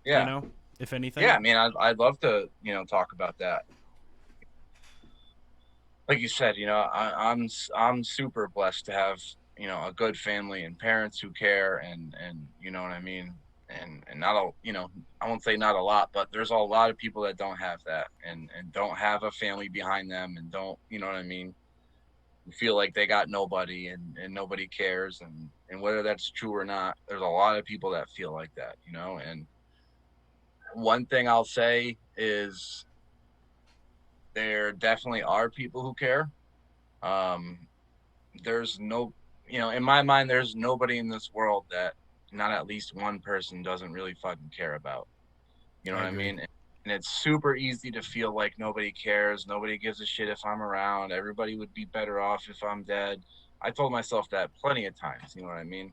Yeah. If anything. Yeah. I mean, I'd love to, talk about that. Like you said, I'm super blessed to have, a good family and parents who care and you know what I mean? And not a, I won't say not a lot, but there's a lot of people that don't have that and don't have a family behind them and don't, you know what I mean? Feel like they got nobody and nobody cares. And whether that's true or not, there's a lot of people that feel like that, and one thing I'll say is there definitely are people who care. Um, there's no, in my mind, there's nobody in this world that not at least one person doesn't really fucking care about. You know I what I agree. mean? And it's super easy to feel like nobody cares, nobody gives a shit if I'm around, everybody would be better off if I'm dead. I told myself that plenty of times, you know what I mean?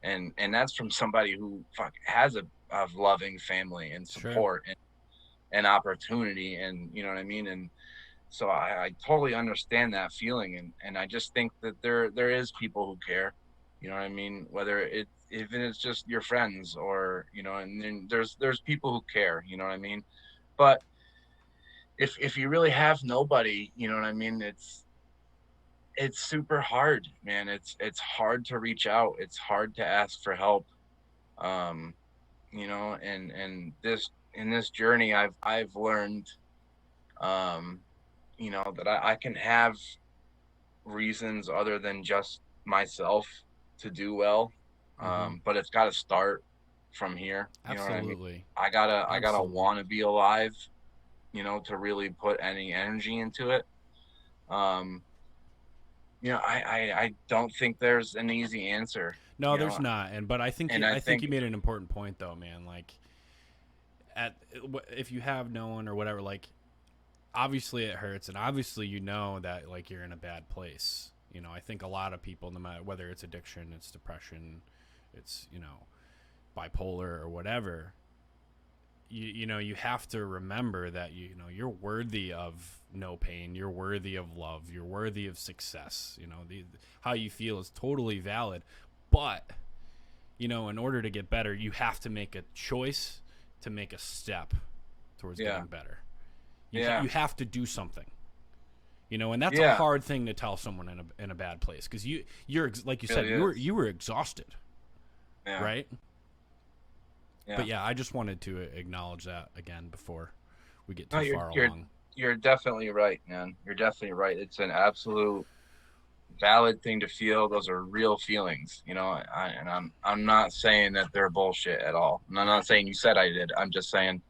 And that's from somebody who has a loving family and Sure. support and opportunity, and you know what I mean? And so I totally understand that feeling, and I just think that there is people who care, you know what I mean, whether it even it's just your friends, or and then there's people who care, you know what I mean. But if you really have nobody, you know what I mean, it's super hard, man. It's hard to reach out, it's hard to ask for help. um and this in this journey I've learned, um that I can have reasons other than just myself to do well. Mm-hmm. But it's got to start from here. You know what I mean? Absolutely. I gotta Absolutely. want to be alive. To really put any energy into it. Um, I don't think there's an easy answer. No, You there's know, not. And but and I I think think you made an important point though, man. Like at if you have no one or whatever, like obviously it hurts, and obviously you know that like you're in a bad place. I think a lot of people, no matter whether it's addiction, it's depression, it's bipolar or whatever, you have to remember that you're worthy of no pain, you're worthy of love, you're worthy of success. How you feel is totally valid, but in order to get better, you have to make a choice to make a step towards yeah, getting better. yeah, You have to do something. And that's a yeah, hard thing to tell someone in a bad place, because you're like you said, really is. you were exhausted, Yeah, right? yeah. But yeah, I just wanted to acknowledge that again before we get No, too far you're along. you're definitely right, man. You're definitely right. It's an absolute valid thing to feel. Those are real feelings, and I'm not saying that they're bullshit at all. And I'm not saying you said I did. I'm just saying,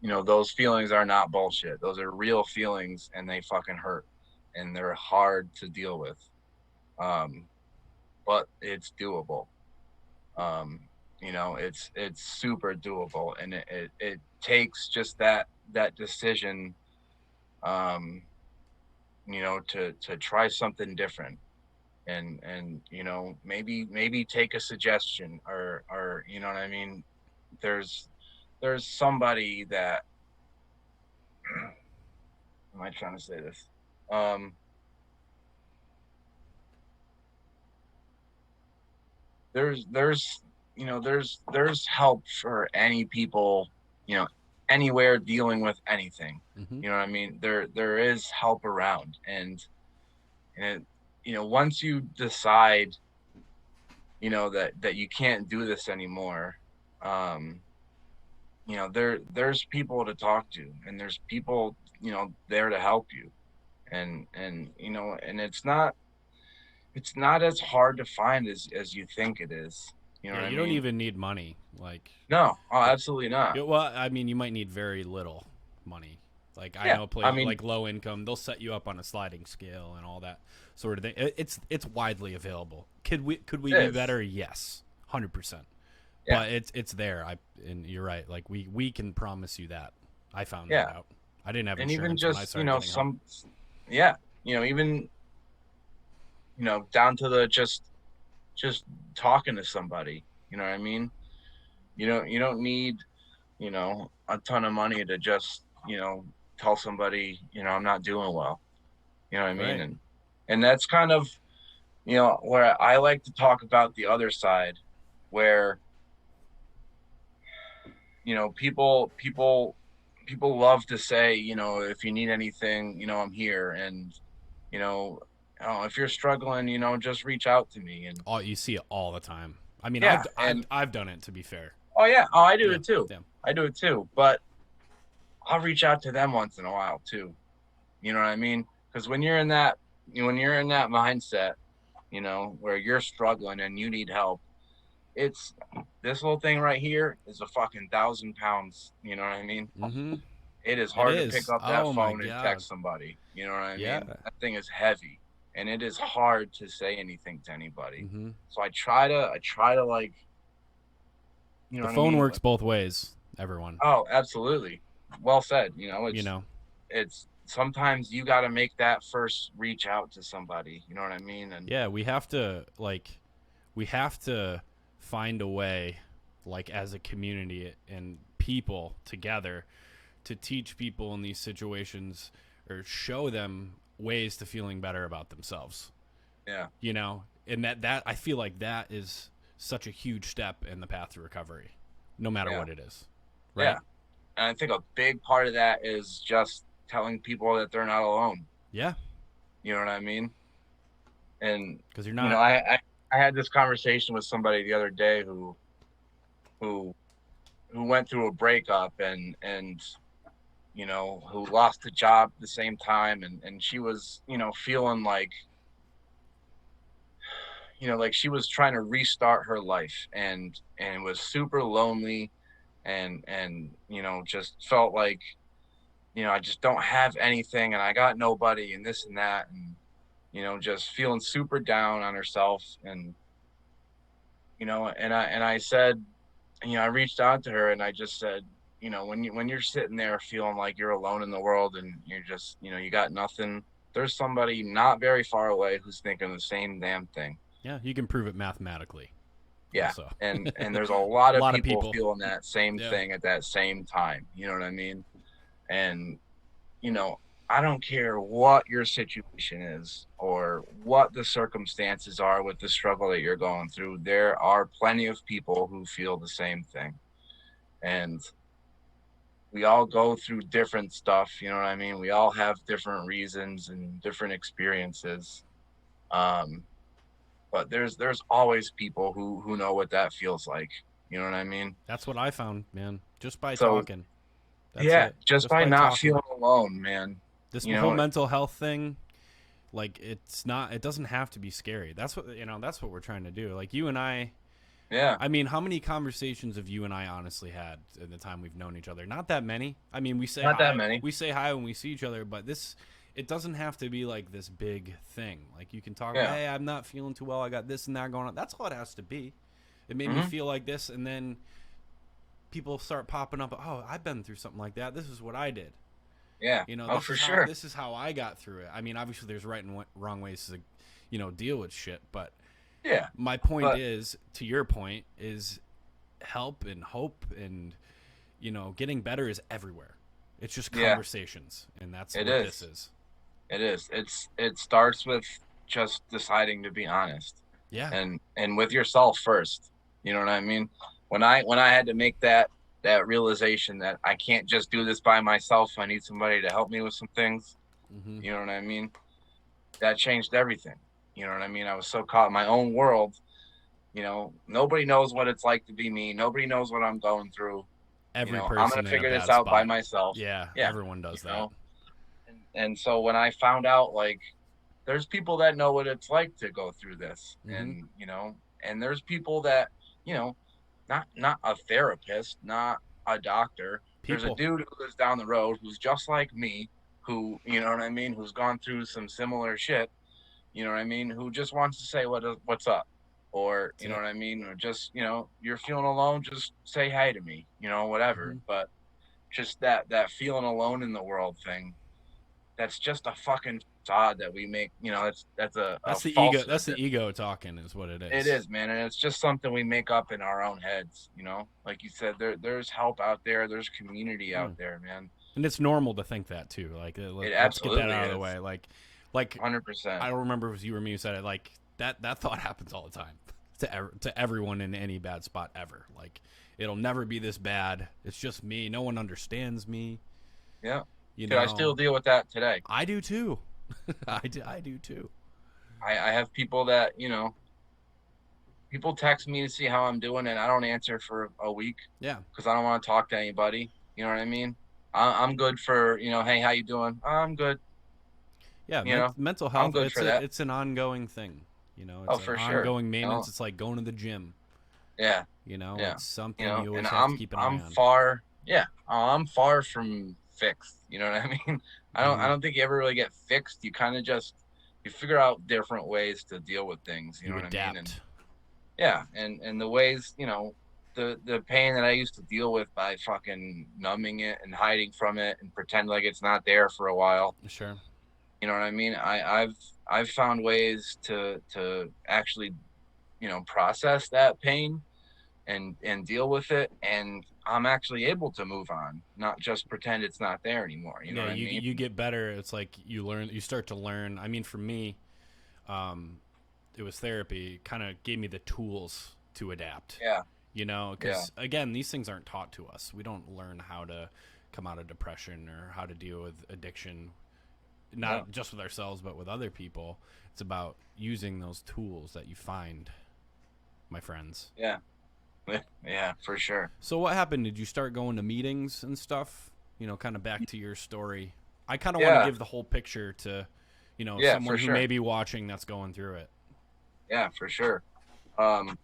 those feelings are not bullshit. Those are real feelings, and they fucking hurt, and they're hard to deal with. Um, but it's doable. Um, it's super doable, and it takes just that decision, um, to try something different, and maybe take a suggestion, or you know what I mean. There's somebody that am I trying to say this? um there's there's help for any people, you know anywhere dealing with anything. Mm-hmm. You know what I mean? There is help around, and once you decide, that you can't do this anymore, um there's people to talk to, and there's people, there to help you. And it's not as hard to find as you think it is. You know Yeah, what I you don't mean? even need money. Like, No, oh, the, absolutely not. well, I mean, you might need very little money. Like, I Yeah, know a I place mean, like low income, they'll set you up on a sliding scale and all that sort of thing. It's widely available. Could we it be is. better? Yes, 100%. Yeah, But it's there. And you're right. Like we can promise you that. I found that yeah, out. I didn't have and even insurance when I just started getting help. yeah, even down to the just talking to somebody. You know what I mean? You don't need a ton of money to just tell somebody, I'm not doing well. You know what I mean? Right. And that's kind of where I like to talk about the other side, where people love to say, if you need anything, I'm here. And you know if you're struggling, just reach out to me. And All you see it all the time. I mean, yeah, and I've done it, to be fair. oh yeah, oh, I do Yeah. it too. Yeah. I do it too. But I'll reach out to them once in a while too. You know what I mean? Because when you're in that mindset, where you're struggling and you need help, it's this little thing right here is a fucking 1,000 pounds. You know what I mean? Mm-hmm. it is It hard to pick is. up that Oh my phone and God. text somebody. You know what I Yeah. mean? That thing is heavy, and it is hard to say anything to anybody. Hmm. So I try to like, you know The what I phone mean? works both ways, everyone. Oh, absolutely. Well said. You know. It's sometimes you got to make that first reach out to somebody. You know what I mean? And Yeah, we have to find a way, like as a community and people together, to teach people in these situations or show them ways to feeling better about themselves. yeah, You know, and that I feel like that is such a huge step in the path to recovery, no matter yeah, what it is. yeah. Right? And I think a big part of that is just telling people that they're not alone. Yeah, You know what I mean? And because you're you know, not. I had this conversation with somebody the other day who who went through a breakup and who lost a job at the same time, and she was feeling like like she was trying to restart her life and was super lonely and just felt like I just don't have anything and I got nobody and this and that and just feeling super down on herself and I said, I reached out to her and I just said, when you're sitting there feeling like you're alone in the world and you're just, you got nothing, there's somebody not very far away who's thinking the same damn thing. Yeah, you can prove it mathematically. Yeah. Also, And there's a a lot of lot of people people. feeling that same Yeah. thing at that same time. You know what I mean? And, you know, I don't care what your situation is or what the circumstances are with the struggle that you're going through. There are plenty of people who feel the same thing. And we all go through different stuff. You know what I mean? We all have different reasons and different experiences. Um, but there's always people who know what that feels like. You know what I mean? That's what I found, man. Just by So talking. That's yeah, it. just Just by by not talking. feeling alone, man. This You whole know, mental health thing, like it's not. It doesn't have to be scary. That's what That's what we're trying to do. Like you and I. yeah, I mean, how many conversations have you and I honestly had in the time we've known each other? Not that many. I mean, we say not that hi. many. We say hi when we see each other, but this. It doesn't have to be like this big thing. Like you can talk about, Yeah. hey, I'm not feeling too well. I got this and that going on. That's all it has to be. It made me Hmm. feel like this, and then people start popping up. Oh, I've been through something like that. This is what I did. Yeah. You know, Oh, for sure. this is how I got through it. I mean, obviously there's right and wrong ways to, deal with shit. But Yeah. my point But is, to your point, is help and hope and getting better is everywhere. It's just yeah, conversations, and that's it what this is. is. It is. It starts with just deciding to be honest Yeah. and with yourself first. You know what I mean? When I had to make that realization that I can't just do this by myself, I need somebody to help me with some things. Hmm. You know what I mean? That changed everything. You know what I mean? I was so caught in my own world. Nobody knows what it's like to be me. Nobody knows what I'm going through. Every I'm gonna person in a figure this bad out by spot. myself. Yeah, Yeah, everyone you does that. know. And so when I found out, like, there's people that know what it's like to go through this, Hmm. and there's people that, you know, not a therapist, not a doctor. There's a People. dude who lives down the road who's just like me, who, you know what I mean, who's gone through some similar shit, you know what I mean, who just wants to say what's up, or you That's know it. what I mean, or just you're feeling alone, just say hey to me, whatever. Hmm. But just that feeling alone in the world thing, that's just a fucking facade that we make. That's a That's the ego. falsehood That's that the ego talking, is what it it is. is, man, and it's just something we make up in our own heads. Like you said, there's help out there, there's community Yeah. out there, man. And it's normal to think that too. Like, It let's get that absolutely out of the is. way. Like 100%. I don't remember if it was you or me who said it. Like that thought happens all the time to everyone in any bad spot ever. Like it'll never be this bad. It's just me. No one understands me. Yeah. You Dude, I still know. deal with that today. I do too. I do too. I have people that people text me to see how I'm doing, and I don't answer for a week Yeah. because I don't want to talk to anybody. You know what I mean? I'm good for hey, how you doing? I'm good. Yeah. You know, Mental I'm health. good for that. It's an ongoing thing. Oh, It's an for sure. ongoing maintenance. It's like going to the gym. Yeah, You know, yeah. it's something you And always have to I'm keep an eye I'm on. far, yeah, I'm far from fixed. You know what I mean? I Hmm. don't think you ever really get fixed. You kind of just you figure out different ways to deal with things. You know You what I mean? And adapt. yeah, and the ways, the pain that I used to deal with by fucking numbing it and hiding from it and pretend like it's not there for a while. Sure. You know what I mean? I've found ways to actually, process that pain and deal with it, and I'm actually able to move on, not just pretend it's not there anymore. You know Yeah, what I mean? you get better. It's like you start to learn. I mean, for me, um, it was therapy. Kind of gave me the tools to adapt. Yeah, yeah, Because again, these things aren't taught to us. We don't learn how to come out of depression or how to deal with addiction, yeah, not just with ourselves but with other people. It's about using those tools that you find, my friends. yeah, yeah, for sure. So what happened? Did you start going to meetings and stuff? Kind of back to your story. I kind of want to Yeah, give the whole picture to, yeah, someone for who sure. may be watching that's going through it. Yeah, for sure. Um,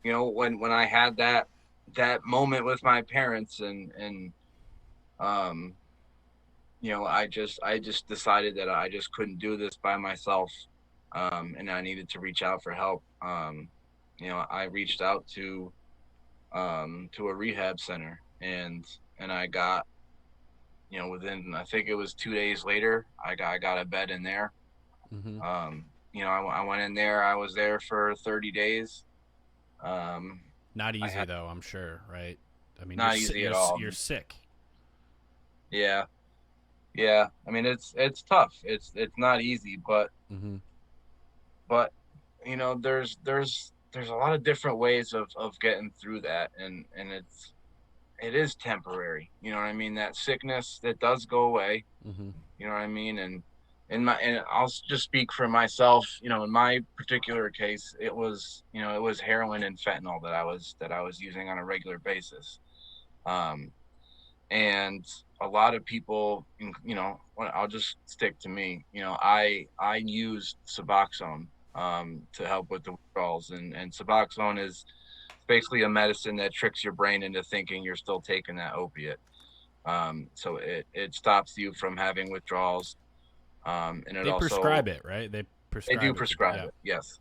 when I had that moment with my parents, and um I just decided that I just couldn't do this by myself, and I needed to reach out for help. I reached out to a rehab center, and I got, within, I think it was 2 days later, I got a bed in there. Hmm. I went in there. I was there for 30 days. um Not I easy had though, I'm sure, right? I mean, Not easy at all. you're sick. Yeah, yeah. I mean, it's tough. It's not easy, but Hmm. but there's a lot of different ways of getting through that, and it is temporary. You know what I mean? That sickness, that does go away. Hmm. You know what I mean? And I'll just speak for myself. In my particular case, it was heroin and fentanyl that I was using on a regular basis. Um, and a lot of people, I'll just stick to me. I used Suboxone, to help with the withdrawals, and Suboxone is basically a medicine that tricks your brain into thinking you're still taking that opiate. So it stops you from having withdrawals, and it They also prescribe it, right? They they do prescribe it to people. prescribe Yeah. it. Yes,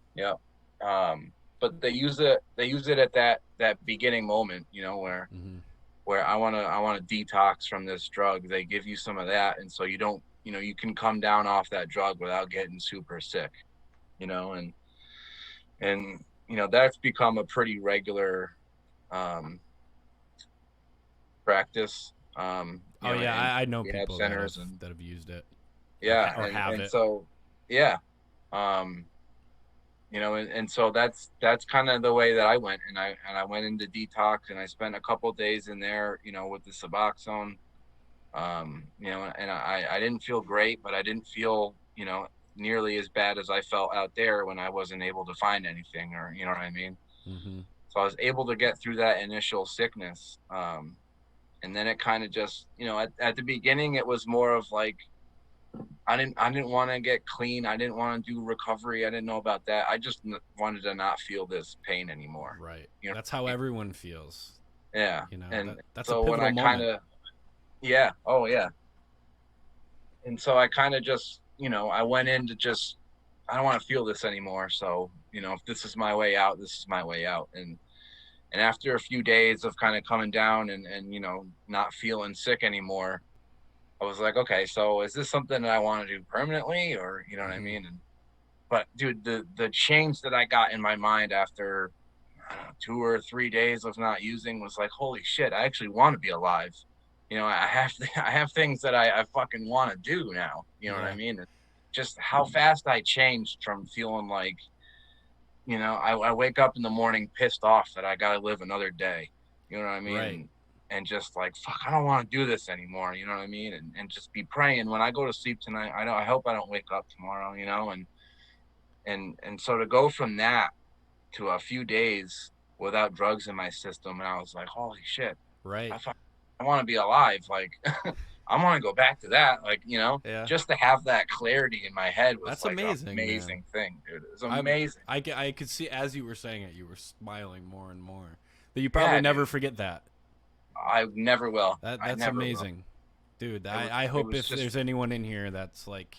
yeah. But they use it at that beginning moment, Hmm. where I want to detox from this drug. They give you some of that, and so you don't, you can come down off that drug without getting super sick. And that's become a pretty regular, um, practice, Oh yeah, in I know rehab people centers. And that have used it yeah, or and have and it. so yeah, um, and so that's kind of the way that I went, and I went into detox, and I spent a couple days in there, with the Suboxone. And I didn't feel great, but I didn't feel, nearly as bad as I felt out there when I wasn't able to find anything, or you know what I mean. Hmm. So I was able to get through that initial sickness. And then it kind of just, at the beginning, it was more of like, I didn't want to get clean. I didn't want to do recovery. I didn't know about that. I just wanted to not feel this pain anymore. Right. You know That's how what everyone feels. I mean? Yeah. And That's a so when pivotal I kind moment. of, yeah, oh yeah. And so I kind of just, I went in to just, I don't want to feel this anymore. So, if this is my way out, this is my way out. And after a few days of kind of coming down, and not feeling sick anymore, I was like, okay, so is this something that I want to do permanently, or you know what I Hmm. mean? But dude, the change that I got in my mind after, I don't know, 2 or 3 days of not using was like, holy shit, I actually want to be alive. I have I have things that I fucking want to do now. You know what I Yeah. mean? And just how fast I changed from feeling like, I wake up in the morning pissed off that I got to live another day. You know what I mean? Right. And just like, fuck, I don't want to do this anymore. You know what I mean? And just be praying when I go to sleep tonight. I hope I don't wake up tomorrow. And so to go from that to a few days without drugs in my system, and I was like, holy shit, Right. I fuck, I want to be alive. Like, I want to go back to that. Like, Yeah. just to have that clarity in my head was That's like an amazing, man. amazing thing, dude. It was I'm amazing. I could see as you were saying it, you were smiling more and more. That you probably Yeah, never dude. forget that. I never will. I That's never will. amazing. Dude, It I it hope was if just there's anyone in here that's like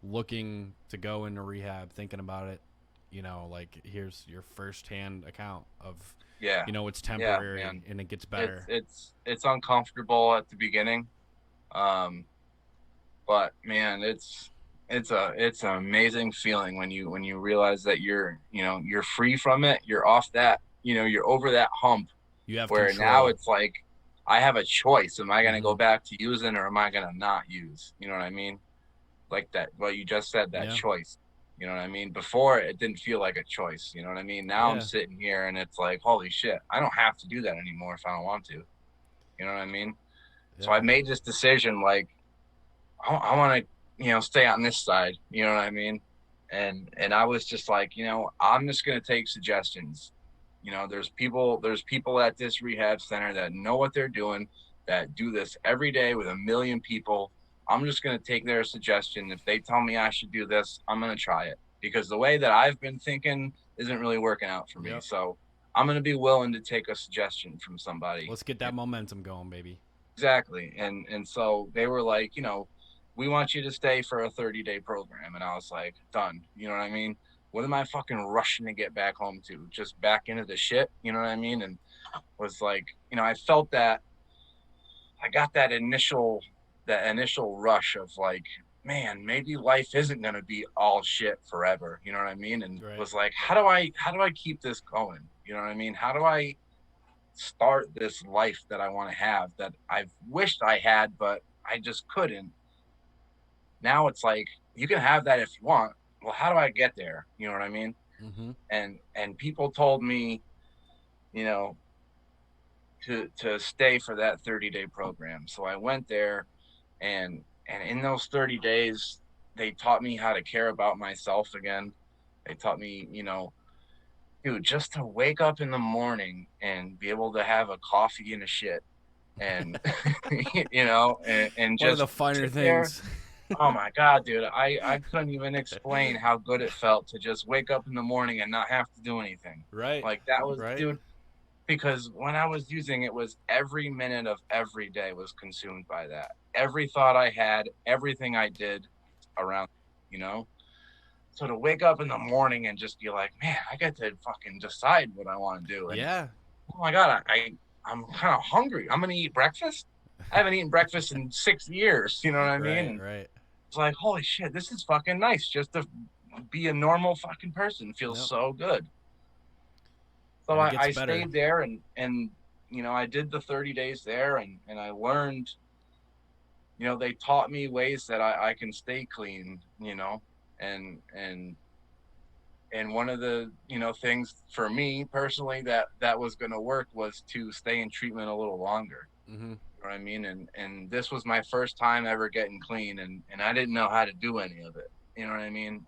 looking to go into rehab, thinking about it, like here's your firsthand account of, yeah, it's yeah, temporary man. and it gets It's better. it's it's uncomfortable at the beginning. Um, but man, it's an amazing feeling when you realize that you're free from it. You're off that, you're over that hump You have where now control. it's like I have a choice. Am I going to Mm-hmm. go back to using or am I going to not use? You know what I mean? Like that, what you just said, that Yeah. choice. You know what I mean? Before it didn't feel like a choice. You know what I mean? Now I'm Yeah. sitting here and it's like, holy shit, I don't have to do that anymore if I don't want to. You know what I mean? So Yeah. I made this decision like, I want to, stay on this side. You know what I mean? And I was just like, I'm just gonna take suggestions. There's people at this rehab center that know what they're doing, that do this every day with a million people. I'm just gonna take their suggestion. If they tell me I should do this, I'm gonna try it because the way that I've been thinking isn't really working out for me. Yep. So I'm gonna be willing to take a suggestion from somebody. Let's get that momentum going, baby. Exactly. And so they were like, we want you to stay for a 30-day program. And I was like, done. You know what I mean? What am I fucking rushing to get back home to? Just back into the shit. You know what I mean? And was like, I felt that I got that initial rush of like, man, maybe life isn't gonna be all shit forever. You know what I mean? And Right. was like, how do I keep this going? You know what I mean? How do I start this life that I want to have that I've wished I had, but I just couldn't. Now it's like you can have that if you want. Well, how do I get there? You know what I mean? Mm-hmm. And people told me, you know, to stay for that 30-day program. So I went there and in those 30 days they taught me how to care about myself again. They taught me, dude, just to wake up in the morning and be able to have a coffee and a shit and and One of just the finer sit there. things. Oh my god, dude, I couldn't even explain how good it felt to just wake up in the morning and not have to do anything. Right. Like that was, Right. dude, because when I was using it was every minute of every day was consumed by that. Every thought I had, everything I did around, you know. So to wake up in the morning and just be like, man, I get to fucking decide what I want to do. And Yeah. oh my god, I'm kind of hungry. I'm gonna eat breakfast. I haven't eaten breakfast in 6 years. You know what I mean? Right. And Right. it's like, holy shit, this is fucking nice. Just to be a normal fucking person feels Yep. so good. So And it I gets better. stayed there and I did the 30 days there and I learned, they taught me ways that I can stay clean, and one of the things for me personally that was going to work was to stay in treatment a little longer. Mm-hmm. You know what I mean? And this was my first time ever getting clean, and I didn't know how to do any of it. You know what I mean?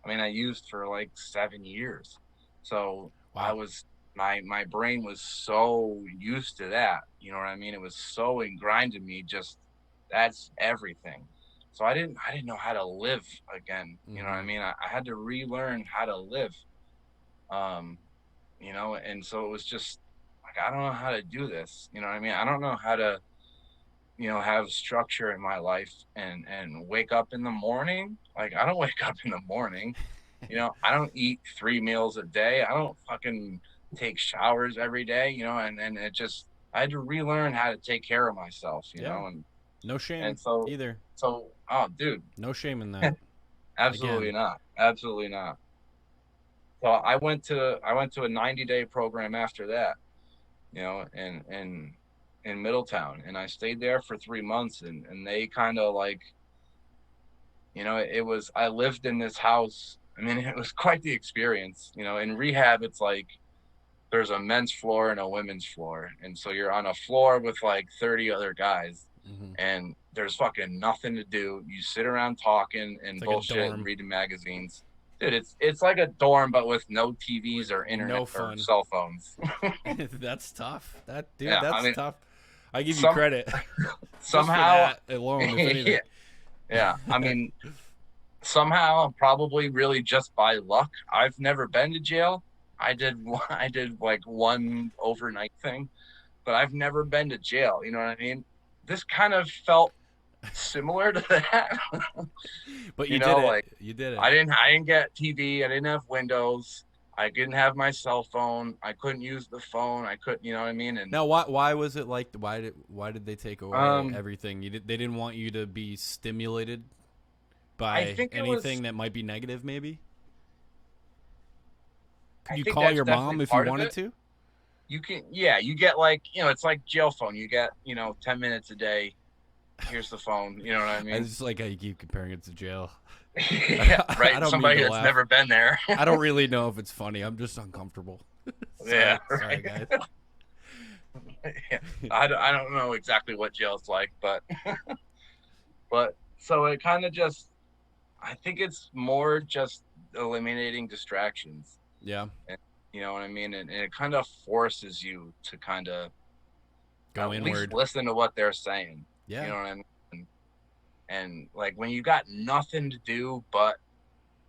I used for like 7 years, so I Wow. was my brain was so used to that. You know what I mean? It was so ingrained in me. Just that's everything. So I didn't know how to live again. You know what I Mm-hmm. mean? I had to relearn how to live. Um, and so it was just like I don't know how to do this. You know what I mean? I don't know how to, have structure in my life and wake up in the morning. Like I don't wake up in the morning. I don't eat 3 meals a day. I don't fucking take showers every day, and it just I had to relearn how to take care of myself, Yeah. No and shame so either. oh dude, No shame in that. absolutely Again. not. Absolutely not. So I went to a 90-day program after that, in Middletown, and I stayed there for 3 months, and they kind of like, it was I lived in this house. I mean, it was quite the experience. In rehab, it's like there's a men's floor and a women's floor, and so you're on a floor with like 30 other guys, Mm-hmm. and there's fucking nothing to do. You sit around talking It's and like a bullshit and dorm. reading magazines. Dude, it's like a dorm, but with no TVs or internet No or fun. cell phones. That's tough. Dude, Yeah, I that's mean, tough. I give you some credit just for somehow, that alone, if yeah, anything. yeah. I mean, somehow, probably really just by luck, I've never been to jail. I did like one overnight thing, but I've never been to jail. You know what I mean? this kind of felt similar to that. But You you did know, it. like You did it. I didn't get TV, I didn't have Windows, I didn't have my cell phone, I couldn't use the phone, I couldn't, you know what I mean? And Now, why was it like? Why did they take away um everything? They didn't want you to be stimulated I by think it was anything that might be negative. Maybe could I you think call that's your definitely mom if you part of wanted it. to? You can, yeah, you get like, it's like jail phone. You get, 10 minutes a day. Here's the phone. You know what I I mean? just like how you keep comparing it to jail. Yeah, I right. don't mean Somebody to that's laugh. never been there. I don't really know if it's funny. I'm just uncomfortable. Yeah, Sorry, right. guys. Yeah. I don't know exactly what jail's like, but so it kind of just, I think it's more just eliminating distractions. Yeah, And, you know what I mean? And it kind of forces you to kind of go at least inward. listen to what they're saying. You Yeah. know what I mean? And like when you got nothing to do but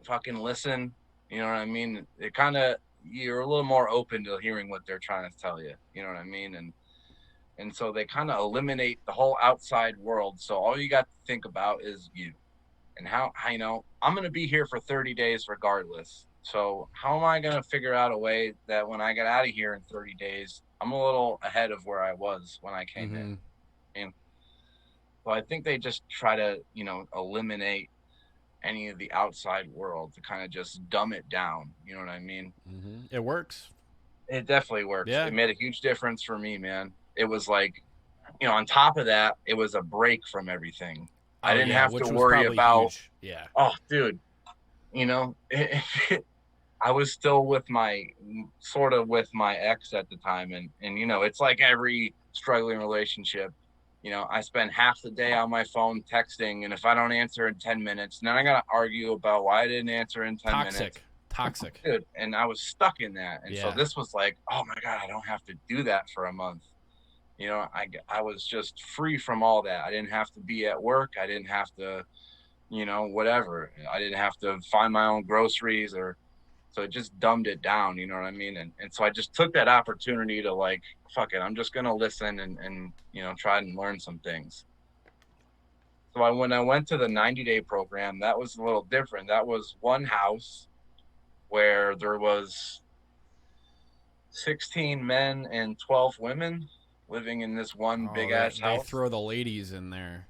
fucking listen, you know what I mean? It kind of, you're a little more open to hearing what they're trying to tell you. You know what I mean? And so they kind of eliminate the whole outside world. So all you got to think about is you and how I'm going to be here for 30 days regardless. So how am I going to figure out a way that when I get out of here in 30 days, I'm a little ahead of where I was when I came Mm-hmm. in. And so I think they just try to, eliminate any of the outside world to kind of just dumb it down. You know what I mean? Mm-hmm. It works. It definitely works. Yeah. It made a huge difference for me, man. It was like, on top of that, it was a break from everything. I Oh didn't yeah, have to which was worry probably about, huge. Yeah. oh, dude, I was still with sort of with my ex at the time. And, it's like every struggling relationship. I spend half the day on my phone texting. And if I don't answer in 10 minutes, then I got to argue about why I didn't answer in 10 minutes. Toxic. Toxic. Dude, and I was stuck in that. And so Yeah. this was like, oh my God, I don't have to do that for a month. I was just free from all that. I didn't have to be at work. I didn't have to, whatever. I didn't have to find my own groceries or so it just dumbed it down, you know what I mean? And so I just took that opportunity to like, fuck it, I'm just gonna listen and try and learn some things. So when I went to the 90-day program, that was a little different. That was one house where there was 16 men and 12 women living in this one Oh, big they ass they house. throw the ladies in there.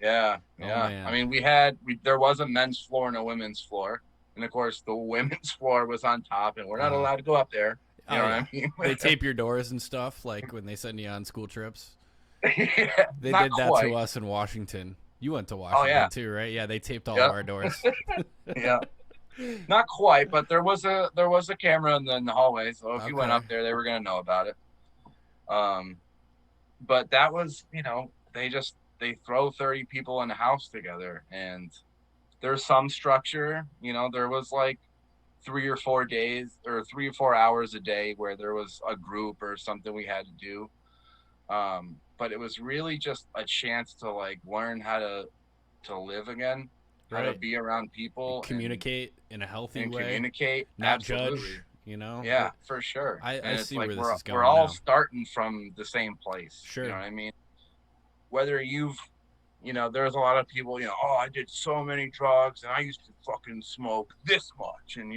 Yeah, Oh yeah. I man. mean, there was a men's floor and a women's floor, and of course the women's floor was on top, and we're not Uh, allowed to go up there. You oh know what yeah. I mean? They tape your doors and stuff like when they send you on school trips. Yeah, They not did that to quite. us in Washington. You went to Oh Washington yeah, too, right? Yeah, they taped all of yep, our doors. yeah. Not quite, but there was a camera in the hallway, so if you went Okay. up there, they were gonna know about it. Um, but that was, they throw 30 people in a house together, and there's some structure. There was like 3 or 4 days or 3 or 4 hours a day where there was a group or something we had to do. But it was really just a chance to like learn how to live again, how to Right. be around people and Communicate in a healthy and way, communicate. not Absolutely. judge. You know, Yeah, for sure. I And it's see like where this we're is we're going all now. starting from the same place. You know Sure. what I mean? Whether there's a lot of people, oh, I did so many drugs and I used to fucking smoke this much. And,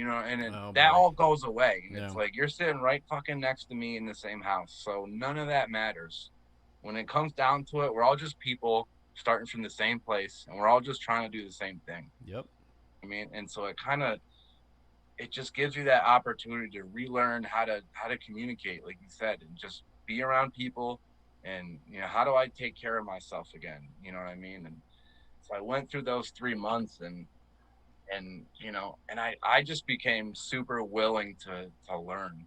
Oh that boy. all goes away. And Yeah. it's like, you're sitting right fucking next to me in the same house. So none of that matters. When it comes down to it, we're all just people starting from the same place and we're all just trying to do the same thing. Yep. I mean, and so it just gives you that opportunity to relearn how to communicate, like you said, and just be around people. And how do I take care of myself again? You know what I mean? And so I went through those 3 months, and I just became super willing to learn.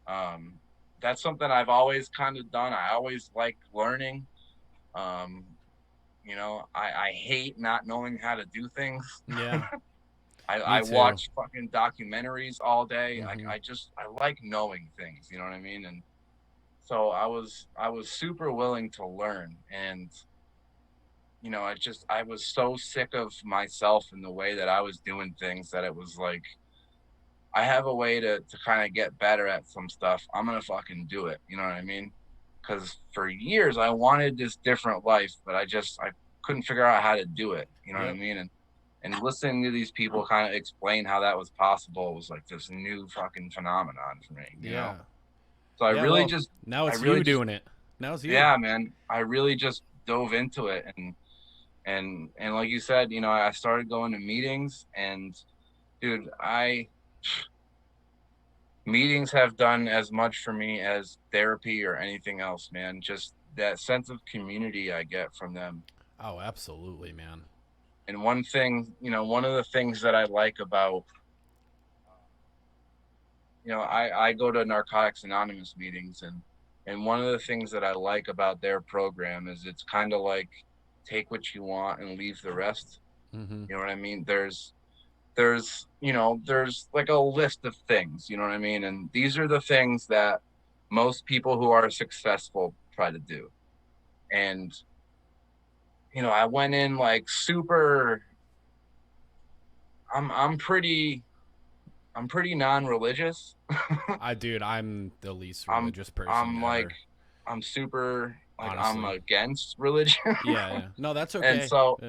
um that's something I've always kind of done. I always like learning. um I hate not knowing how to do things. Yeah. Me I too. watch fucking documentaries all day. Hmm. I like knowing things, you know what I mean? And so I was super willing to learn. And I was so sick of myself and the way that I was doing things that it was like, I have a way to kind of get better at some stuff. I'm gonna fucking do it. You know what I mean? because for years I wanted this different life, but I couldn't figure out how to do it. You know what I Yep. mean? And listening to these people kind of explain how that was possible was like this new fucking phenomenon for me, you know? Yeah. So I Yeah. really Well, just, now I it's really you just, doing it. Now it's you. yeah, man, I really just dove into it. And like you said, you know, I started going to meetings, and dude, meetings have done as much for me as therapy or anything else, man. Just that sense of community I get from them. Oh, absolutely, man. And one thing, you know, one of the things that I like about, you know, I go to Narcotics Anonymous meetings, and one of the things that I like about their program is it's kind of like take what you want and leave the rest. Mm-hmm. You know what I mean? You know, there's like a list of things, you know what I mean? And these are the things that most people who are successful try to do. And you know, I went in like super I'm pretty non-religious. Dude, I'm the least I'm religious person I'm like ever. I'm super like I'm Honestly. against religion. Yeah. Yeah. No, that's And okay. so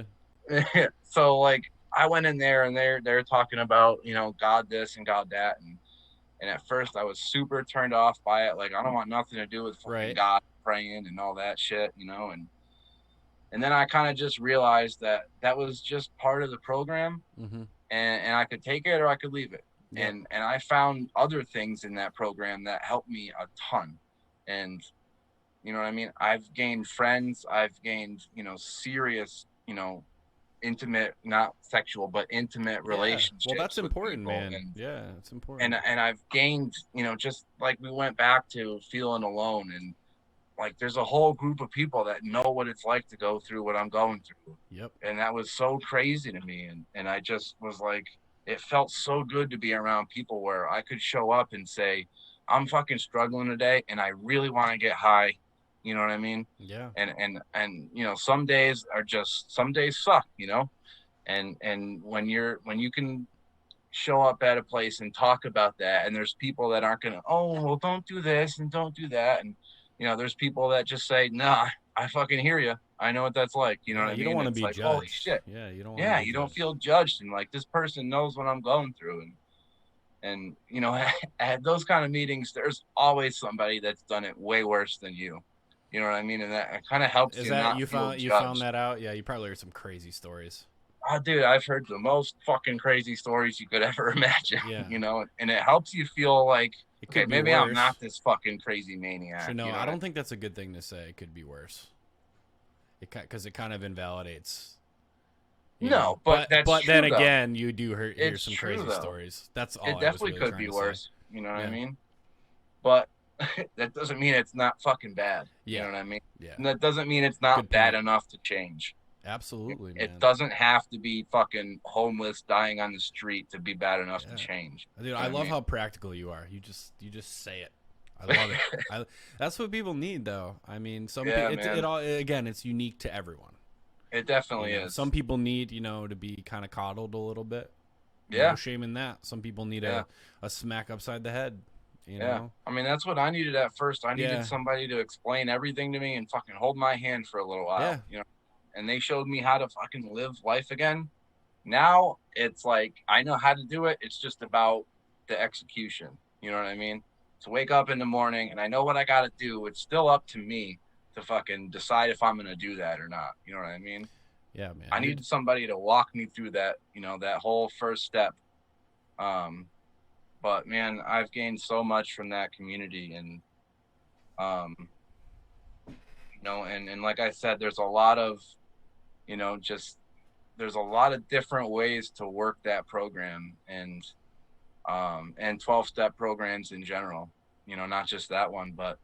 so like I went in there and they're talking about, you know, God this and God that, and at first I was super turned off by it. Like I don't want nothing to do with fucking Right. God praying and all that shit, you know. And then I kind of just realized that that was just part of the program, Mm-hmm. and I could take it or I could leave it. Yep. And I found other things in that program that helped me a ton. And you know what I mean? I've gained friends, I've gained, you know, serious, you know, intimate, not sexual, but intimate Yeah. Well, that's relationships with important, people. man. Yeah, it's important. And I've gained, you know, just like we went back to feeling alone, and like there's a whole group of people that know what it's like to go through what I'm going through. Yep. And that was so crazy to me. And I just was like, it felt so good to be around people where I could show up and say, I'm fucking struggling today and I really want to get high. You know what I mean? Yeah. And you know, some days suck, you know? And when you can show up at a place and talk about that, and there's people that aren't gonna, oh well, don't do this and don't do that, and you know, there's people that just say, nah, I fucking hear you, I know what that's like, you know Yeah. what I You don't mean? want to It's be like, holy judged. shit. Yeah. You don't want to Yeah, be you don't judged. feel judged, and like this person knows what I'm going through. And you know, at those kind of meetings there's always somebody that's done it way worse than you know what I mean? And that kind of helps Is you that not feel you found judged. that out? Yeah. You probably heard some crazy stories. Oh, dude, I've heard the most fucking crazy stories you could ever imagine, Yeah. you know, and it helps you feel like, It okay, could be maybe I'm worse. not this fucking crazy maniac, No, you know I what I don't mean? think that's a good thing to say. It could be worse. Because it kind of invalidates, you know. No, but that's But then true though. again, you do hear It's some true crazy though. stories. That's all It I was definitely really could trying be to say. worse, you know what I Yeah. mean? But that doesn't mean it's not fucking bad, you Yeah. know what I mean? Yeah. And that doesn't mean it's not Good bad point. enough to change. Absolutely, It man. doesn't have to be fucking homeless dying on the street to be bad enough to Yeah. change. Dude, You I know what love how practical you are. You just say it. I I love it. mean? That's what people need though. I mean, Yeah, it man. all again, it's unique to everyone. It You definitely know, some is. people need, to be kind of coddled a little bit. No Yeah. shame in that. Some people need Yeah. a smack upside the head, you Yeah. know? I mean, that's what I needed at first. I needed Yeah. somebody to explain everything to me and fucking hold my hand for a little while, Yeah. you know? And they showed me how to fucking live life again. Now it's like I know how to do it. It's just about the execution. You know what I mean? To wake up in the morning and I know what I got to do. It's still up to me to fucking decide if I'm going to do that or not. You know what I mean? Yeah, man. I need somebody to walk me through that, you know, that whole first step. Um, but man, I've gained so much from that community, and um, you know, and like I said, there's a lot of, you know, just there's a lot of different ways to work that program, and 12-step programs in general, you know, not just that one, but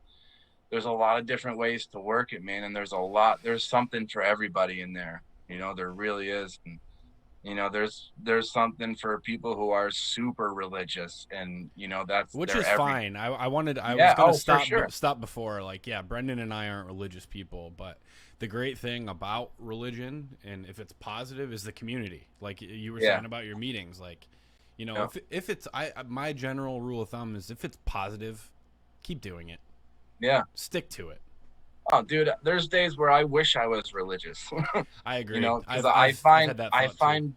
there's a lot of different ways to work it, man. And there's something for everybody in there, you know, there really is. And you know, there's something for people who are super religious, and you know, that's Which their is every. fine. I was Yeah, gonna oh for sure. stop before. Like, yeah, Brendan and I aren't religious people, but the great thing about religion, and if it's positive, is the community. Like you were Yeah. saying about your meetings, like, Yeah. if it's my general rule of thumb is if it's positive, keep doing it, Yeah. stick to it. Oh, dude, there's days where I wish I was religious. I You agree. know, because I've had that thought too.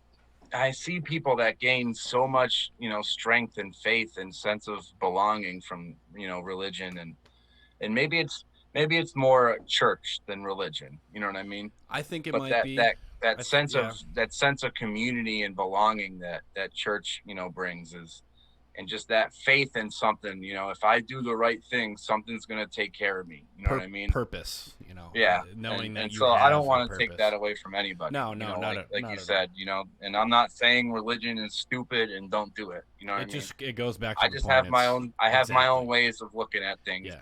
I see people that gain so much, strength and faith and sense of belonging from, religion, and maybe it's more church than religion. You know what I mean? I think it But might be. Yeah. that sense of community and belonging that church, brings is, and just that faith in something, if I do the right thing, something's going to take care of me. You know what I mean? Purpose, Yeah. knowing that And you so I don't have a want to take that purpose. away from anybody, No, no, like not you at all. said, and I'm not saying religion is stupid and don't do it. You know what I It mean? just it goes back to I the just point. have It's I have my own exactly. ways of looking at things. Yeah,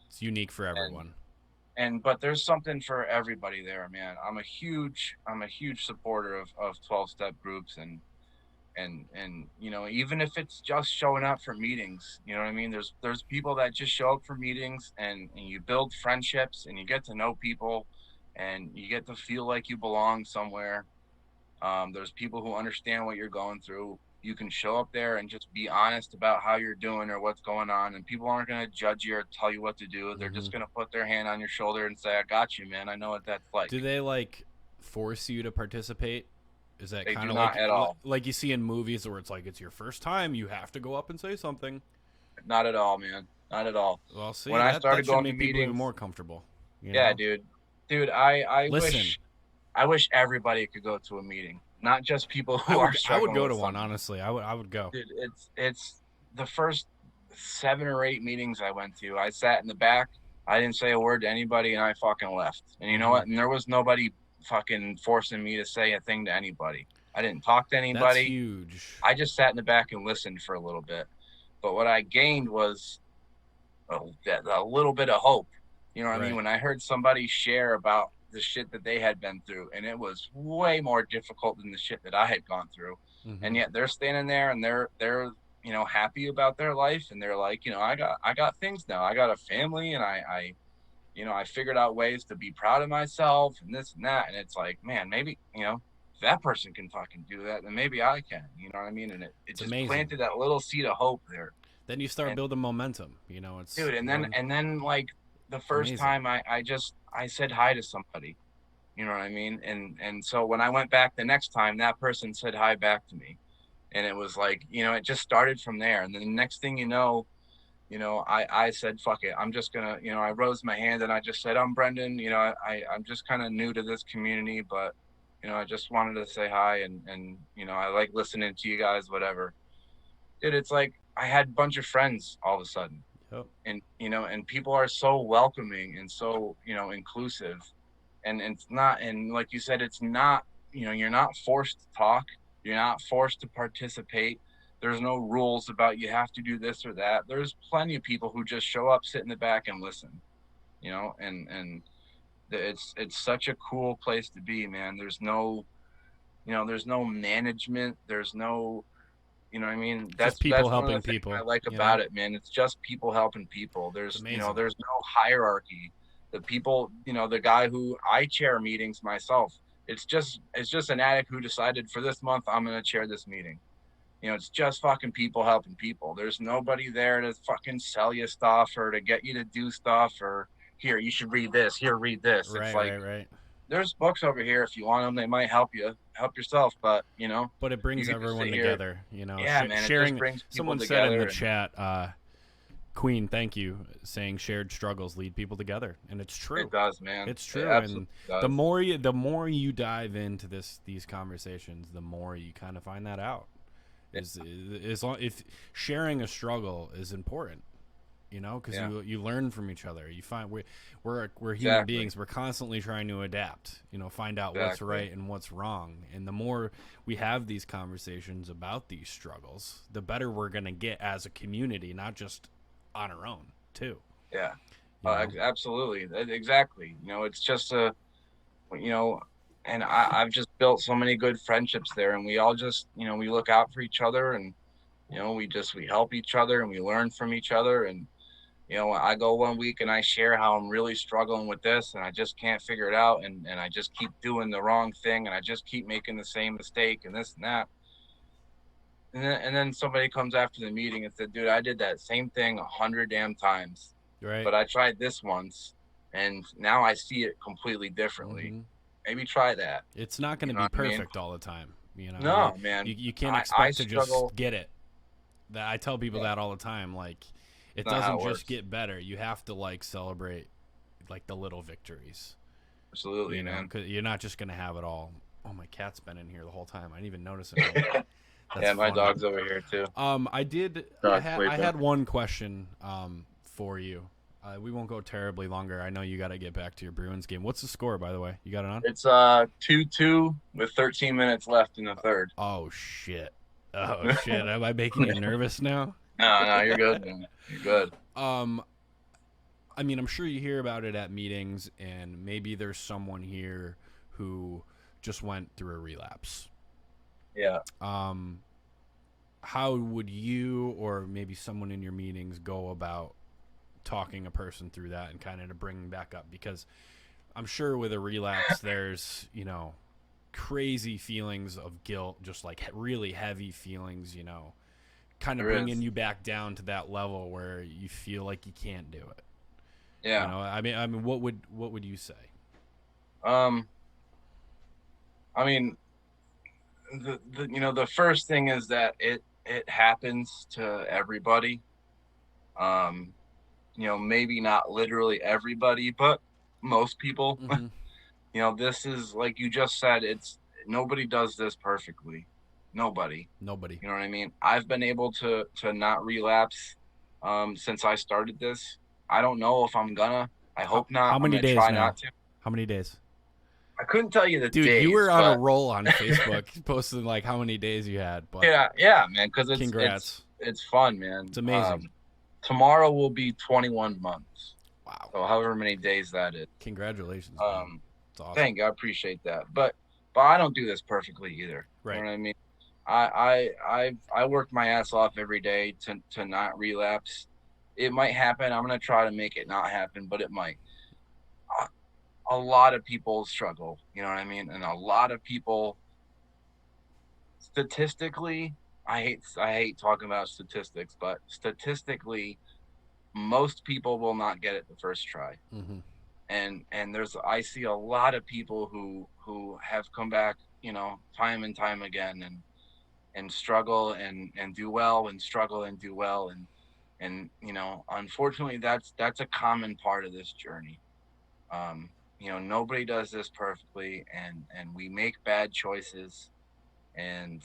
it's unique for And everyone. but there's something for everybody there, man. I'm a huge supporter of 12 step groups, and even if it's just showing up for meetings, you know what I mean? There's people that just show up for meetings, and you build friendships and you get to know people and you get to feel like you belong somewhere. There's people who understand what you're going through. You can show up there and just be honest about how you're doing or what's going on, and people aren't going to judge you or tell you what to do. They're Hmm. just going to put their hand on your shoulder and say, I got you, man. I know what that's like. Do they like force you to participate? Is that They kind do of not at all. like you see in movies where it's like it's your first time, you have to go up and say something? Not at all, man. Not at all. Well, When see, I that started should going to make people even meetings, more comfortable. You yeah, know, dude, I listen, wish everybody could go to a meeting, not just people I who are would struggling go with to one. something. Honestly, I would go. Dude, it's the first 7 or 8 meetings I went to. I sat in the back. I didn't say a word to anybody, and I fucking left. And you know Hmm. what? And there was nobody fucking forcing me to say a thing to anybody. I didn't talk to That's anybody. huge. I just sat in the back and listened for a little bit. But what I gained was a little bit of hope. You know what I mean? Right. When I heard somebody share about the shit that they had been through, and it was way more difficult than the shit that I had gone through, Hmm. and yet they're standing there and they're happy about their life, and they're like, I got things now. I got a family, and I figured out ways to be proud of myself and this and that. And it's like, man, maybe if that person can fucking do that, then maybe I can. You know what I mean? And it It's just amazing. planted that little seed of hope there. Then you start And building momentum. It's dude, and then one. and then like the It's first amazing. time I said hi to somebody. You know what I mean? And so when I went back the next time, that person said hi back to me. And it was like, it just started from there. And then the next thing I said, fuck it. I'm just gonna, I rose my hand and I just said, I'm Brendan. I'm just kind of new to this community, but I just wanted to say hi, and I like listening to you guys, whatever. Dude, it's like I had a bunch of friends all of a sudden. Yep. And people are so welcoming and so inclusive, and it's not, and like you said, it's not, you're not forced to talk, you're not forced to participate. There's no rules about you have to do this or that. There's plenty of people who just show up, sit in the back and listen. And it's such a cool place to be, man. There's no management, there's no, what I mean? It's just That's people one of the helping things I people. like about it, man. It's just people helping people. It's amazing. There's no hierarchy. The people, the guy who I chair meetings myself, it's just an addict who decided for this month I'm gonna chair this meeting. It's just fucking people helping people. There's nobody there to fucking sell you stuff or to get you to do stuff or here, you should read this. Here, read this. It's Right, like right, right. there's books over here if you want them. They might help you. Help yourself, but But it you brings get to everyone sit here. together. Yeah, man, it just Sharing. brings people Someone said in the together, and chat, Queen, thank you, saying shared struggles lead people together, and it's it true. does, man. It's It true, and absolutely does. the more you dive into these conversations, the more you kind of find that out. Yeah, If sharing a struggle is important, because yeah, you learn from each other. You find we're human exactly, beings. We're constantly trying to adapt. Find out what's exactly. right and what's wrong. And the more we have these conversations about these struggles, the better we're gonna get as a community, not just on our own too. Yeah, You know. absolutely, exactly. It's just you know, and I've just built so many good friendships there, and we all just, we look out for each other, and we help each other, and we learn from each other, and I go one week and I share how I'm really struggling with this and I just can't figure it out, and I just keep doing the wrong thing and I just keep making the same mistake and this and that. And then somebody comes after the meeting and said, dude, I did that same thing 100 damn times, Right. but I tried this once and now I see it completely differently. Mm-hmm. Maybe try that. It's not going You to know be what I mean? perfect all the time. You know, No, man. you can't I expect to just struggle. get it. That I tell people Yeah, that all the time. Like, it's it not how doesn't it just works. get better. You have to like celebrate like the little victories. Absolutely, You know, man. because you're not just going to have it all. Oh, my cat's been in here the whole time. I didn't even notice him yet. That's Yeah, my funny. dog's over here too. I did. Dog I sleeping. had one question for you. We won't go terribly longer. I know you got to get back to your Bruins game. What's the score, by the way? You got it on? It's 2-2 with 13 minutes left in the third. Oh shit. Oh shit. Am I making you nervous now? No, no, you're good, man. You're good. Um, I mean, I'm sure you hear about it at meetings, and maybe there's someone here who just went through a relapse. Yeah. Um, how would you or maybe someone in your meetings go about talking a person through that and kind of to bring them back up? Because I'm sure with a relapse, there's, crazy feelings of guilt, just like really heavy feelings, kind of There bringing is. you back down to that level where you feel like you can't do it. Yeah. I mean, what would you say? Um, I mean, the first thing is that it happens to everybody. Um, maybe not literally everybody, but most people. Mm-hmm. This is like you just said, it's nobody does this perfectly. Nobody. Nobody. You know what I mean? I've been able to not relapse since I started this. I don't know if I'm gonna. I How hope not. how I'm many gonna days try now? not to. How many days? I couldn't tell you the Dude, you were days, on a but roll on Facebook, posting like how many days you had. But yeah, yeah, man, because congrats, it's fun, man. it's amazing. Tomorrow will be 21 months, Wow, so however many days that is. congratulations, man. Um, It's awesome. Thank you, I appreciate that, but I don't do this perfectly either. You Right. know what I mean? I work my ass off every day to not relapse. It might happen. I'm gonna try to make it not happen, but it might. A lot of people struggle. You know what I mean? And a lot of people, statistically, I hate talking about statistics, but statistically, most people will not get it the first try. Mm-hmm. And I see a lot of people who have come back, time and time again, and struggle and do well, and struggle and do well, and unfortunately that's a common part of this journey. um Nobody does this perfectly, and we make bad choices, and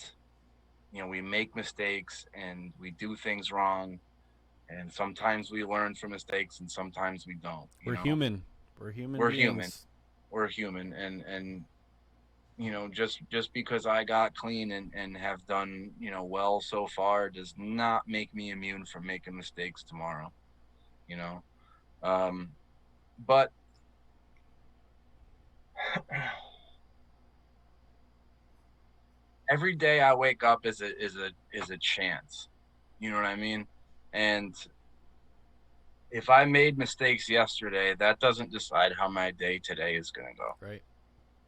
we make mistakes, and we do things wrong, and sometimes we learn from mistakes and sometimes we don't. We're human. We're human We're human. beings. We're human, and just because I got clean and have done well so far does not make me immune from making mistakes tomorrow. You know, um, but every day I wake up is a chance. You know what I mean? And if I made mistakes yesterday, that doesn't decide how my day today is going to go. Right.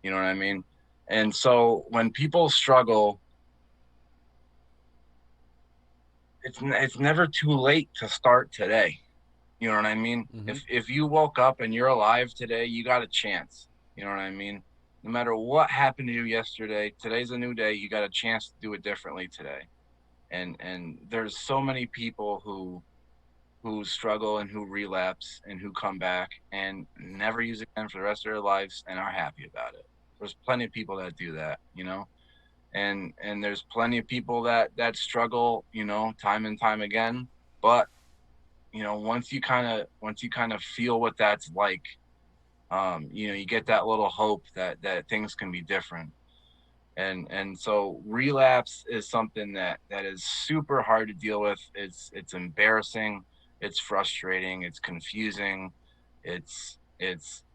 You know what I mean? And so when people struggle, it's never too late to start today. You know what I mean? Mm-hmm. If you woke up and you're alive today, you got a chance. You know what I mean? No matter what happened to you yesterday, today's a new day. You got a chance to do it differently today. And there's so many people who struggle and who relapse and who come back and never use it again for the rest of their lives and are happy about it. There's plenty of people that do that. And there's plenty of people that struggle, time and time again. But once you kind of feel what that's like, you get that little hope that things can be different. And so relapse is something that is super hard to deal with. It's embarrassing, it's frustrating, it's confusing, it's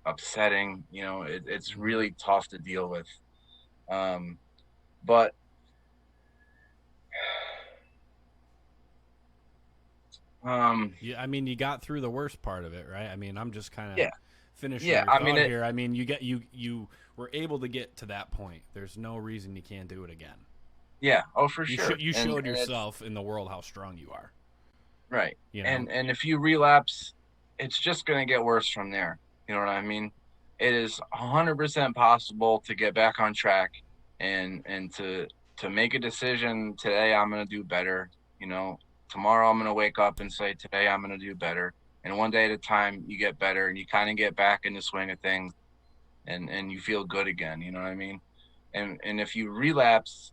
upsetting. It's Mm-hmm. really tough to deal with. But Yeah, I mean, you got through the worst part of it, right? I mean, I'm just kind of yeah, finishing yeah. your I mean thought it. here. I mean, you were able to get to that point. There's no reason you can't do it again. Yeah. Oh, for You sure. showed And it's yourself in the world how strong you are. right. You know. And if you relapse, it's just gonna get worse from there. You know what I mean? It is 100% possible to get back on track and to make a decision today. I'm gonna do better. You know, tomorrow I'm gonna wake up and say today I'm gonna do better. And one day at a time, you get better and you kind of get back in the swing of things and you feel good again. You know what I mean? And if you relapse,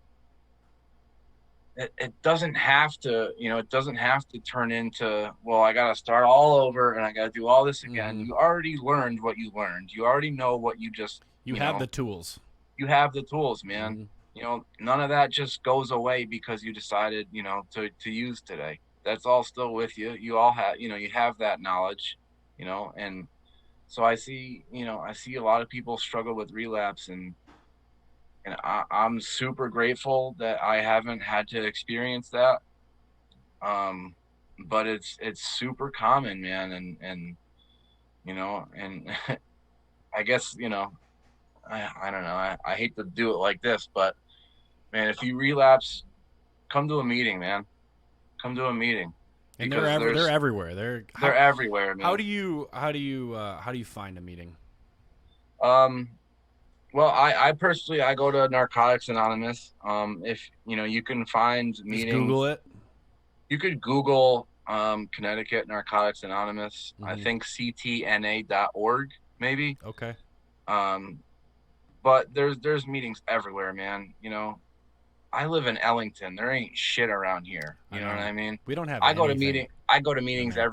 it doesn't have to, it doesn't have to turn into, well, I got to start all over and I got to do all this again. Mm-hmm. You already learned what you learned. You already know what you just, You have the tools. you have the tools, man. Mm-hmm. None of that just goes away because you decided, to use today. That's all still with you. You all have, you have that knowledge, and so I see a lot of people struggle with relapse and I'm super grateful that I haven't had to experience that. Um, but it's super common, man, and I guess I don't know. I hate to do it like this, but man, if you relapse, come to a meeting, man. Come to a meeting And because they're everywhere. they're everywhere, how man. do you find a meeting? Um, well, I personally I go to Narcotics Anonymous. If you can find Just Google meetings. it. You could Google Connecticut Narcotics Anonymous. I Mm-hmm. think ctna.org maybe. Okay. Um, but there's meetings everywhere, man. I live in Ellington. There ain't shit around here. I You know what know. I mean? We don't have I go to anything meeting. I go to in meetings there.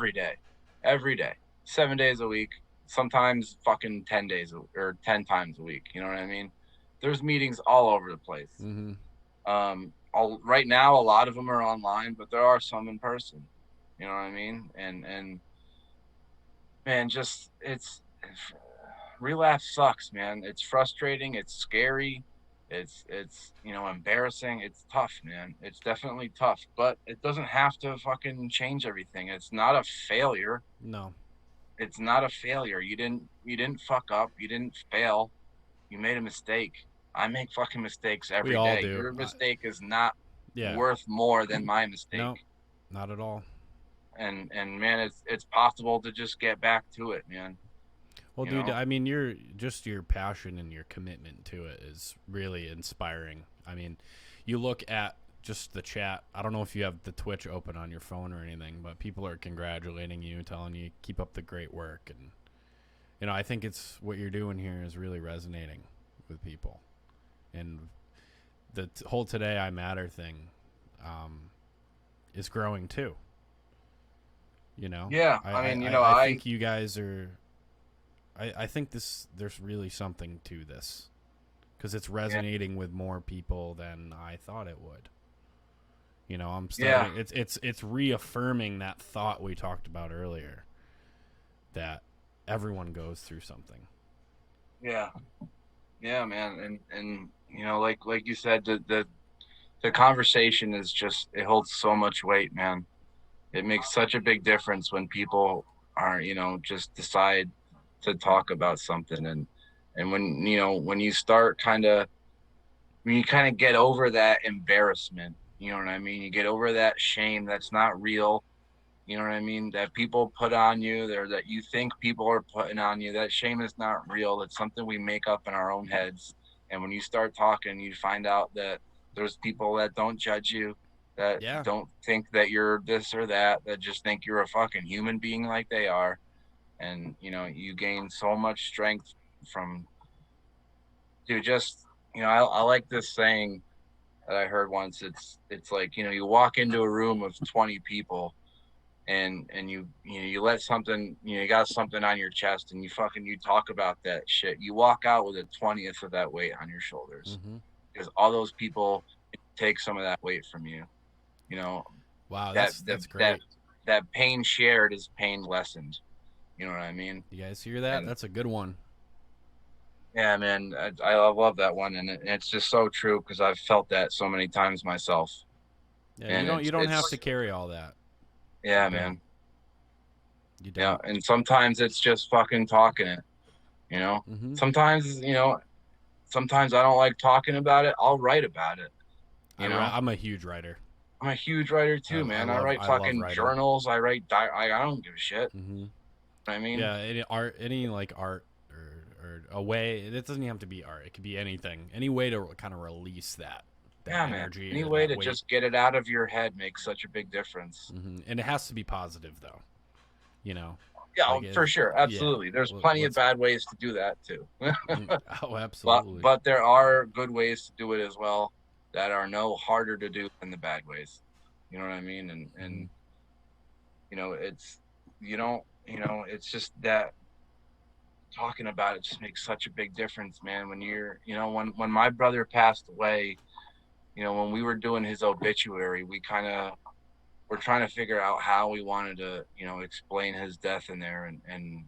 every day, 7 days a week. Sometimes fucking 10 days or 10 times a week. You know what I mean? There's meetings all over the place. Mm-hmm. Right now, a lot of them are online, but there are some in person. You know what I mean? And man, just relapse sucks, man. It's frustrating. It's scary. It's embarrassing. It's tough, man. It's definitely tough, but it doesn't have to fucking change everything. It's not a failure. No. It's not a failure. You didn't fuck up. You didn't fail. You made a mistake. I make fucking mistakes We every all day. do. Your mistake is not Yeah. worth more than my mistake. No. Not at all. And man, it's possible to just get back to it, man. Well, You dude, know? I mean, your passion and your commitment to it is really inspiring. I mean, you look at just the chat. I don't know if you have the Twitch open on your phone or anything, but people are congratulating you, telling you keep up the great work, and I think it's what you're doing here is really resonating with people, and the whole "Today I Matter" thing is growing too. Yeah. I, I I, mean, I I think you guys are. I think there's really something to this because it's yeah, resonating with more people than I thought it would. I'm yeah, starting. It's reaffirming that thought we talked about earlier that everyone goes through something. yeah, yeah, man. And like you said, the conversation is just it holds so much weight, man. It makes such a big difference when people are, just decide to talk about something and when you start when you kind of get over that embarrassment, you know what I mean? You get over that shame that's not real, you know what I mean? That people put on you, or that you think people are putting on you. That shame is not real. It's something we make up in our own heads. And when you start talking, you find out that there's people that don't judge you, that Yeah. don't think that you're this or that, that just think you're a fucking human being like they are. And you gain so much strength from, dude. Just I like this saying that I heard once. It's like you walk into a room of 20 people and you let something, you got something on your chest and you talk about that shit. You walk out with a 20th of that weight on your shoulders Mm-hmm. because all those people take some of that weight from you. You know Wow, that that's that great. that pain shared is pain lessened. You know what I mean? You guys hear that? And That's a good one. yeah, man, I love that one, and it's just so true because I've felt that so many times myself. Yeah, you And don't you don't have to it's carry all that. You yeah, don't. man. You Yeah, don't. and sometimes it's just fucking talking it. You know, Mm-hmm. sometimes sometimes I don't like talking about it. I'll write about it. You know, I'm a huge writer. I'm a huge writer too, man. I write I love fucking writing. journals. I write. I don't give a shit. Mm-hmm. I mean, Yeah, any art, any like art or a way. It doesn't even have to be art. It could be anything. Any way to kind of release that yeah, man. energy Any or way that to weight. just get it out of your head makes such a big difference. And it has to be positive though. You know, Yeah, like for sure, yeah. absolutely. There's plenty of Let's. bad ways to do that too. Oh, but absolutely. but there are good ways to do it as well that are no harder to do than the bad ways. You know what I mean? And Hmm. it's you don't it's just that talking about it just makes such a big difference, man. When you're when my brother passed away, when we were doing his obituary, we kind of were trying to figure out how we wanted to explain his death in there, and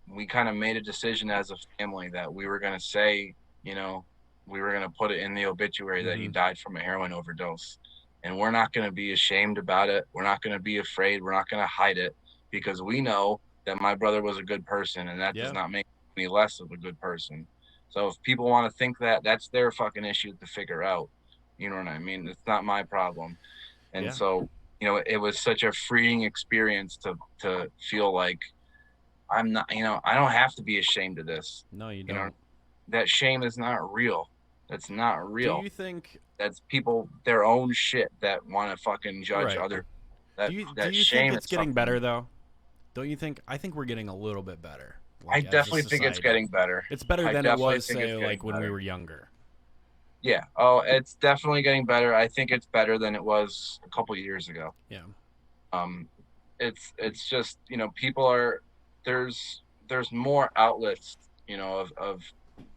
we kind of made a decision as a family that we were going to say, you know we were going to put it in the obituary that he Hmm. died from a heroin overdose, and we're not going to be ashamed about it. We're not going to be afraid. We're not going to hide it, because we know that my brother was a good person, and that does Yeah. not make me any less of a good person. So if people want to think that, that's their fucking issue to figure out. You know what I mean? It's not my problem. And Yeah. so, it was such a freeing experience to feel like I'm not, I don't have to be ashamed of this. No, you You know, don't. that shame is not real. That's not Do real. you think? That's people their own shit that want to fucking judge Right. other. Do That you think shame is it's getting something. better though? Don't you think? I think we're getting a little bit better, I like as a definitely think it's society. getting better. It's better I than it definitely was, think say, it's getting like when we better. were younger. Yeah. Oh, it's definitely getting better. I think it's better than it was a couple years ago. Yeah. um it's just people are there's more outlets of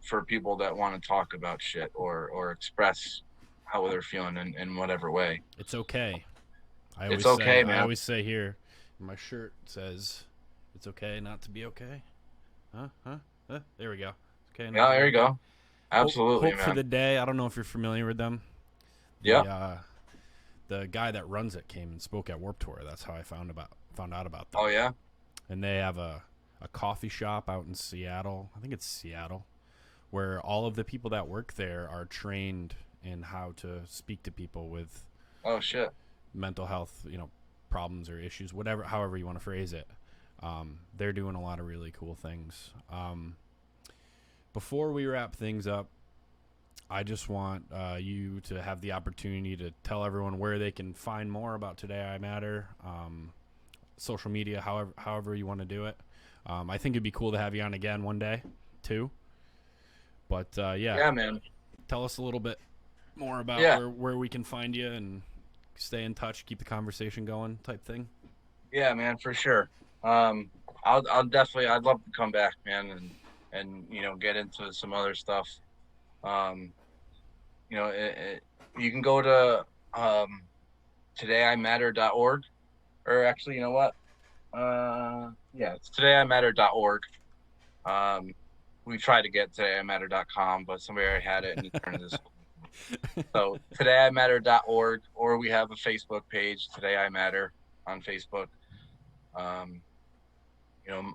for people that want to talk about shit or express how they're feeling in whatever way. It's okay. I It's always say. okay, I man. always say here. My shirt says, "It's okay not to be okay." Huh? Huh? There we go. It's okay not Yeah, to be there you okay. go. Hope Absolutely, Hope for man. the Day. I don't know if you're familiar with them. Yeah. The guy that runs it came and spoke at Warped Tour. That's how I found out about Oh them. yeah. And they have a coffee shop out in Seattle. I think it's Seattle, where all of the people that work there are trained in how to speak to people with Oh shit. mental health, problems or issues, whatever, however you want to phrase it. They're doing a lot of really cool things. Before we wrap things up, I just want you to have the opportunity to tell everyone where they can find more about Today I Matter, social media, however you want to do it. I think it'd be cool to have you on again one day, too. But yeah, Yeah, man. tell us a little bit more about Yeah. where we can find you and stay in touch, keep the conversation going, type thing. Yeah, man, for sure. um I'll definitely, I'd love to come back, man, and get into some other stuff. um you can go to todayimatter.org, or actually, you know what? Yeah, it's todayimatter.org. Um, we tried to get todayimatter.com, but somebody already had it and it turned this. So todayimatter.org, or we have a Facebook page, Today I Matter, on Facebook. Um, you know,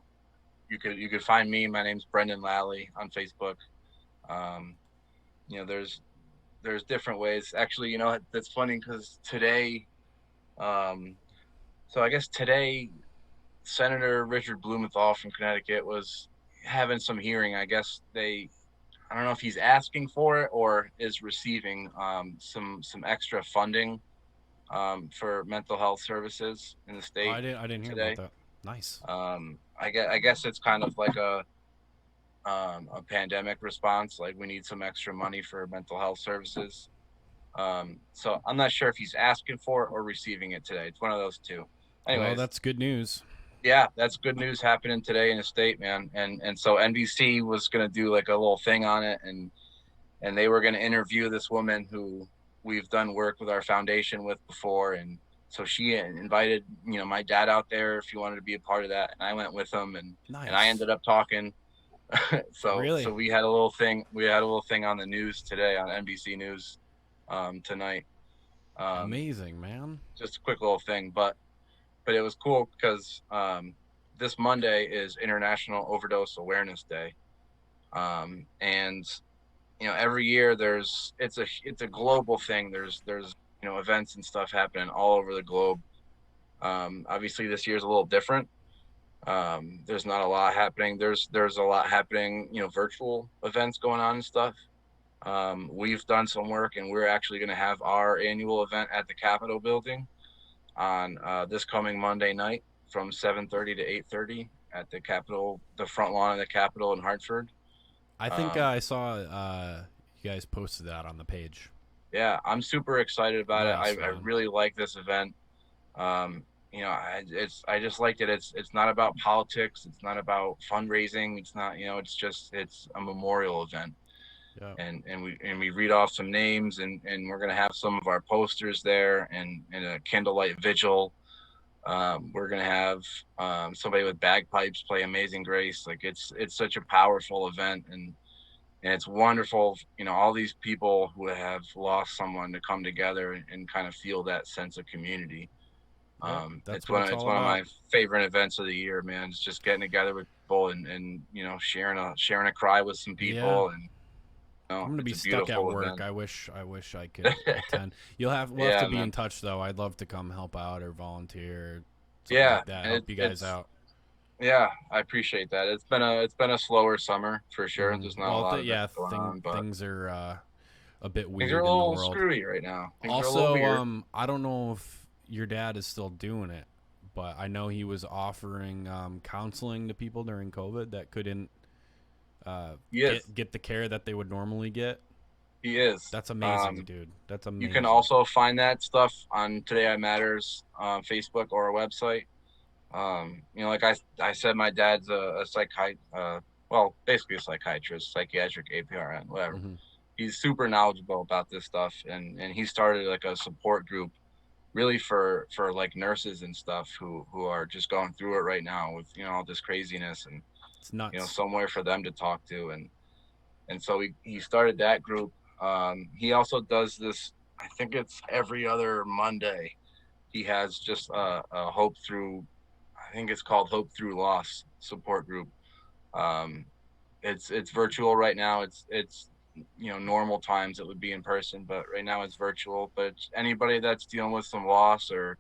you could find me. My name's Brendan Lally on Facebook. Um, there's different ways. Actually, that's funny because today, um, so I guess today Senator Richard Blumenthal from Connecticut was having some hearing. I guess I don't know if he's asking for it or is receiving some extra funding for mental health services in the Oh, state I didn't hear about today. that. Nice. I guess it's kind of like a pandemic response. Like, we need some extra money for mental health services. So I'm not sure if he's asking for it or receiving it today. It's one of those two. Well, Anyways, that's good news. yeah, that's good news happening today in the state, man. And so NBC was gonna do like a little thing on it, and they were gonna interview this woman who we've done work with our foundation with before, and so she invited my dad out there if he wanted to be a part of that, and I went with him, and I Nice. ended up talking. So Really we had a little thing. We had a little thing on the news today on NBC News tonight. Um, amazing, man. just a quick little thing, but it was cool because this Monday is International Overdose Awareness Day, and every year it's a global thing. There's events and stuff happening all over the globe. Obviously, this year's a little different, There's not a lot happening. There's a lot happening, virtual events going on and stuff. We've done some work, and we're actually going to have our annual event at the Capitol building on this coming Monday night from 7:30 to 8:30 at the Capitol, the front lawn of the Capitol in Hartford. I think Um, I saw you guys posted that on the page. yeah, I'm super excited about it. Nice, I man. really like this event. Um, I just liked it. It's not about politics. It's not about fundraising. It's not, it's a memorial event. Yeah. And we read off some names, and we're gonna have some of our posters there, and a candlelight vigil. We're gonna have somebody with bagpipes play Amazing Grace. Like it's such a powerful event, and it's wonderful. All these people who have lost someone to come together and kind of feel that sense of community. Yep. That's It's what one it's it's all one of about. my favorite events of the year, man. It's just getting together with people and sharing a cry with some Yeah. people, and I'm gonna it's be a stuck at beautiful work. event. I wish I could attend. We'll have to Yeah, be in man. touch though. I'd love to come help out or volunteer, or something Yeah, like that. and Help you guys it's out. yeah, I appreciate that. It's been a slower summer for sure. There's not a Well, lot of events yeah, going on, but things are a bit things are a weird in the little world. screwy right now. Things are a little Also, weird. I don't know if your dad is still doing it, but I know he was offering counseling to people during COVID that couldn't He is. get the care that they would normally get. He is. That's amazing, dude. That's You can amazing. also find that stuff on Today I Matters Facebook or our website. Like I said, my dad's a well, basically a psychiatrist, psychiatric APRN, whatever. Hmm. He's super knowledgeable about this stuff, and he started like a support group really for like nurses and stuff who are just going through it right now with all this craziness, and It's nuts. somewhere for them to talk to, and so he started that group. He also does this. I think it's every other Monday. He has just a hope through. I think it's called Hope Through Loss support group. Um, it's virtual right now. It's normal times it would be in person, but right now it's virtual. But anybody that's dealing with some loss or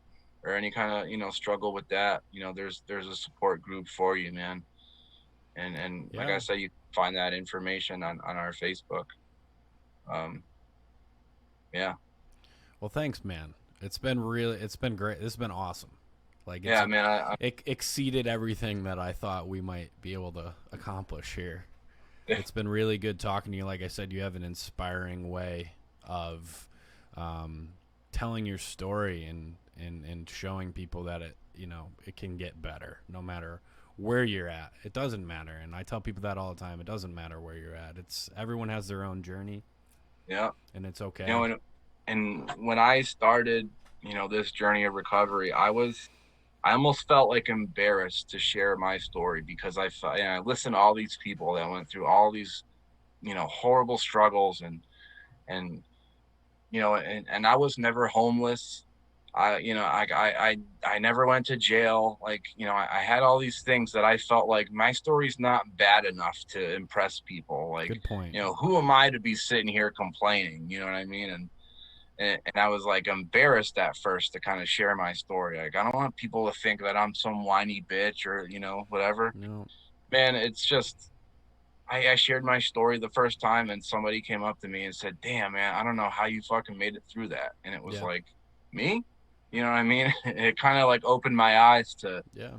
any kind of struggle with that, there's a support group for you, man. And like I Yeah. said, you find that information on our Facebook. Um, yeah, Well, thanks, man. It's been great. This has been awesome. Like yeah, man. it exceeded everything that I thought we might be able to accomplish here. It's been really good talking to you. Like I said, you have an inspiring way of um, telling your story and showing people that it can get better no matter where you're at. It doesn't matter, and I tell people that all the time. It doesn't matter where you're at. It's everyone has their own journey, Yeah, and it's you okay. know, and when I started, this journey of recovery, I almost felt like embarrassed to share my story because I listened to all these people that went through all these, horrible struggles, and and I was never homeless. I never went to jail. Like, I had all these things that I felt like my story's not bad enough to impress people. Like, Good point. who am I to be sitting here complaining? You know what I mean? And I was like embarrassed at first to kind of share my story. Like, I don't want people to think that I'm some whiny bitch or whatever. No, Man, it's just I shared my story the first time, and somebody came up to me and said, "Damn, man, I don't know how you fucking made it through that." And it was yeah, like, me, you know what I mean? It kind of like opened my eyes to yeah,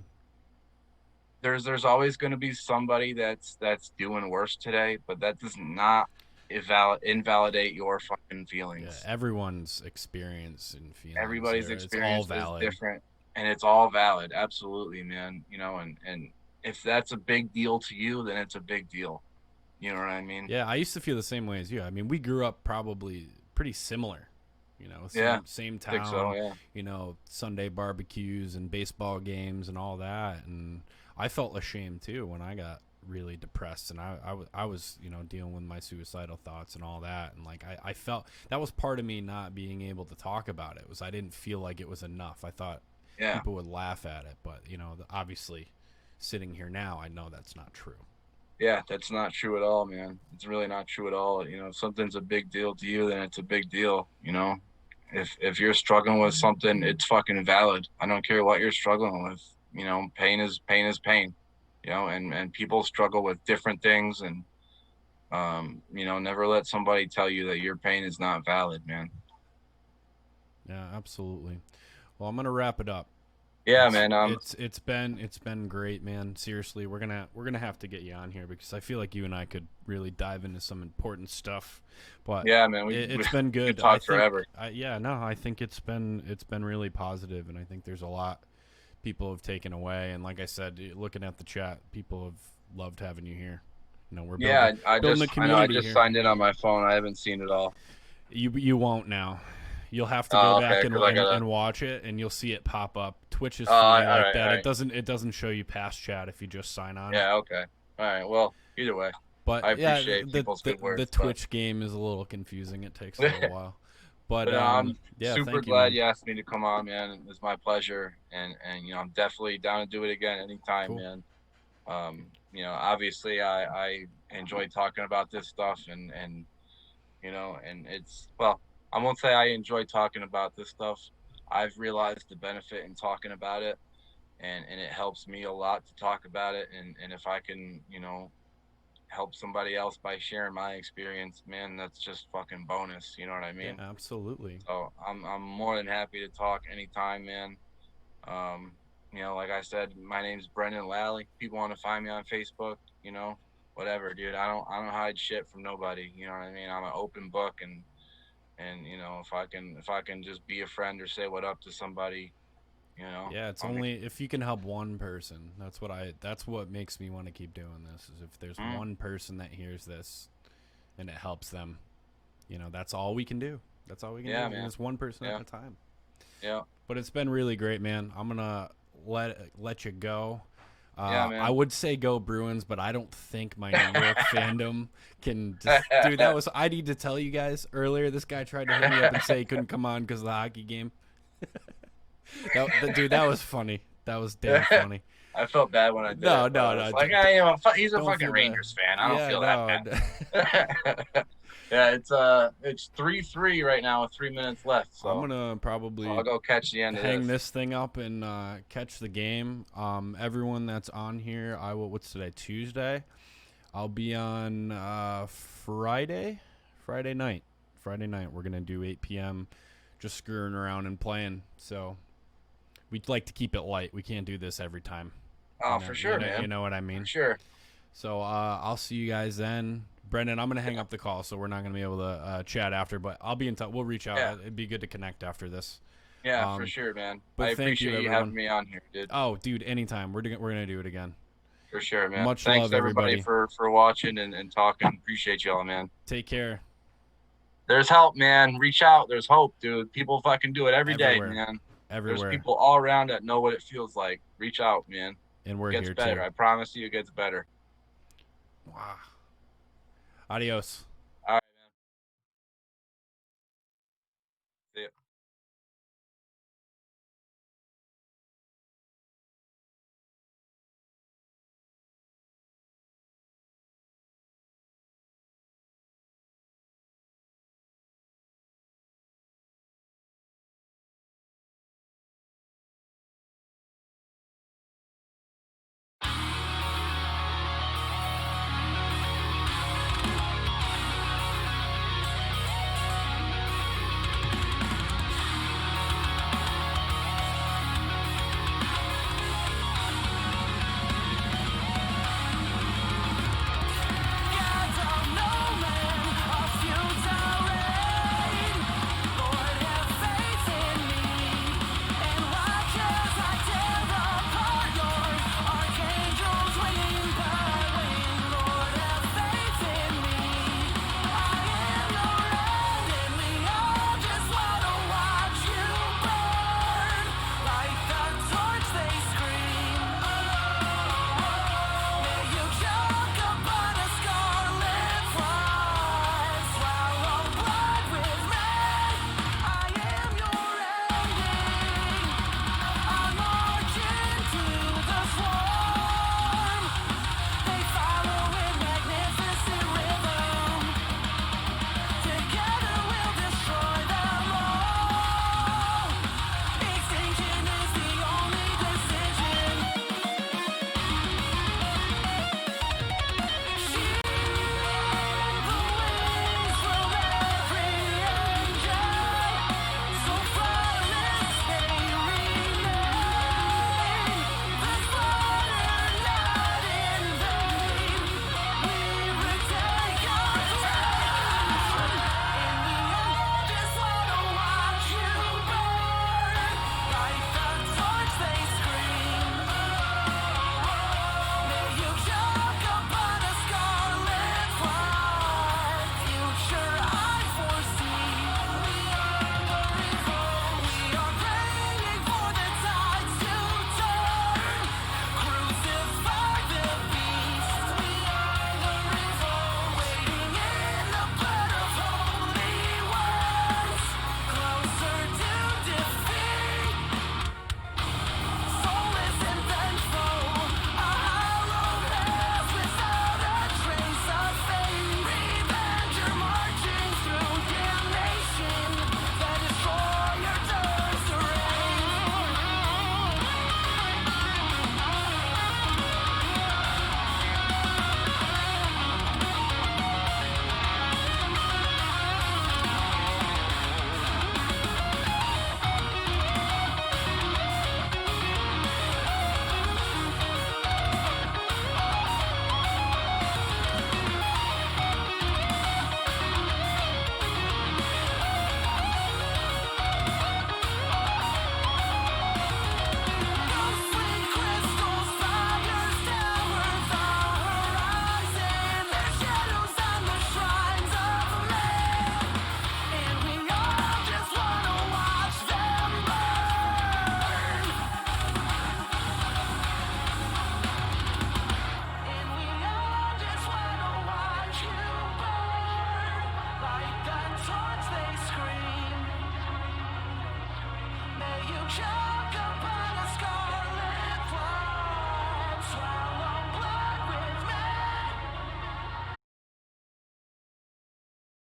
there's always going to be somebody that's doing worse today, but that does not invalidate your fucking yeah. feelings. Everyone's experience and feelings Everybody's there, it's all experience is valid. different, and it's all valid. Absolutely, man. And if that's a big deal to you, then it's a big deal. You know what I mean? Yeah, I used to feel the same way as you. I mean, we grew up probably pretty similar. Yeah, Same I think so. town. Yeah. Sunday barbecues and baseball games and all that. And I felt ashamed too when I got really depressed, and I was dealing with my suicidal thoughts and all that. And like I felt that was part of me not being able to talk about it, was I didn't feel like it was enough. I thought Yeah. people would laugh at it, but obviously sitting here now, I know that's not true. Yeah, that's not true at all, man. It's really not true at all. If something's a big deal to you, then it's a big deal. If you're struggling with something, it's fucking valid. I don't care what you're struggling with. you know, pain is pain, you know, and people struggle with different things, and you know, never let somebody tell you that your pain is not valid, man. Yeah, absolutely. Well, I'm gonna wrap it up. Yeah, It's man. it's been great, man. Seriously, we're gonna have to get you on here because I feel like you and I could really dive into some important stuff. But Yeah, man. it's been We could good. I talk think, forever. yeah, no, I think it's been really positive, and I think there's a lot people have taken away. And like I said, looking at the chat, people have loved having you here. You know, we're building Yeah, building a I know I community just here. signed in on my phone. I haven't seen it all. You won't now. You'll have to go Oh, back okay, and, because I and gotta. and watch it, and you'll see it pop up. Twitch is Oh, funny all like right, that. all It right. doesn't show you past chat if you just sign on. Yeah, okay. All right. Well, either way, I But yeah, appreciate people's good the words, but Twitch game is a little confusing. It takes a little while. But but I'm yeah, super thank you, glad man. you asked me to come on, man. It was my pleasure, and you know, I'm definitely down to do it again anytime, Cool. man. You know, obviously, I enjoy talking about this stuff, and you know, and it's, well, I won't say I enjoy talking about this stuff. I've realized the benefit in talking about it, and it helps me a lot to talk about it, and if I can, you know, help somebody else by sharing my experience, man, that's just fucking bonus. You know what I Yeah, mean? absolutely. So I'm more than happy to talk anytime, man. Um, you know, like I said, my name's Brendan Lally. People want to find me on Facebook, you know, whatever, dude. I don't hide shit from nobody. You know what I mean? I'm an open book, and you know, if I can just be a friend or say what up to somebody, you know, Yeah, it's I mean, only if you can help one person. That's what makes me want to keep doing this. Is if there's mm, one person that hears this and it helps them, that's all we can do. That's all we can do. yeah, And man. it's one person at Yeah, a time. yeah, But it's been really great, man. I'm gonna let you go. yeah, I man. would say go Bruins, but I don't think my New York fandom can just. Dude, that was. I need to tell you guys earlier. This guy tried to hit me up and say he couldn't come on because of the hockey game. Dude, that was funny. That was damn funny. I felt bad when I did No, it, but no, I was no. like, he's a Don't fucking feel bad. Rangers fan. I don't Yeah, feel that no. bad. Yeah, it's 3-3 right now with 3 minutes left, I'm so gonna probably I'll go catch the end of hang this. this thing up and catch the game. Everyone that's on here, I will. What's today? Tuesday. I'll be on Friday night. Friday night. We're gonna do 8 p.m. Just screwing around and playing. So we'd like to keep it light. We can't do this every time. Oh, for sure, You man. know what I For mean. sure. So I'll see you guys then. Brendan, I'm gonna hang up the call, so we're not gonna be able to chat after. But I'll be in touch. We'll reach out. Yeah. It'd be good to connect after this. Yeah, for sure, man. But I thank you, appreciate you everyone. having me on here, dude. Oh, dude, anytime. We're gonna do it again. For sure, man. Much Thanks love, everybody everybody. for watching and talking. Appreciate y'all, man. Take care. There's help, man. Reach out. There's hope, dude. People fucking do it every day, Everywhere. man. There's Everywhere. people all around that know what it feels like. Reach out, man. And It we're gets here better. too. I promise you, it gets better. Wow. Adios.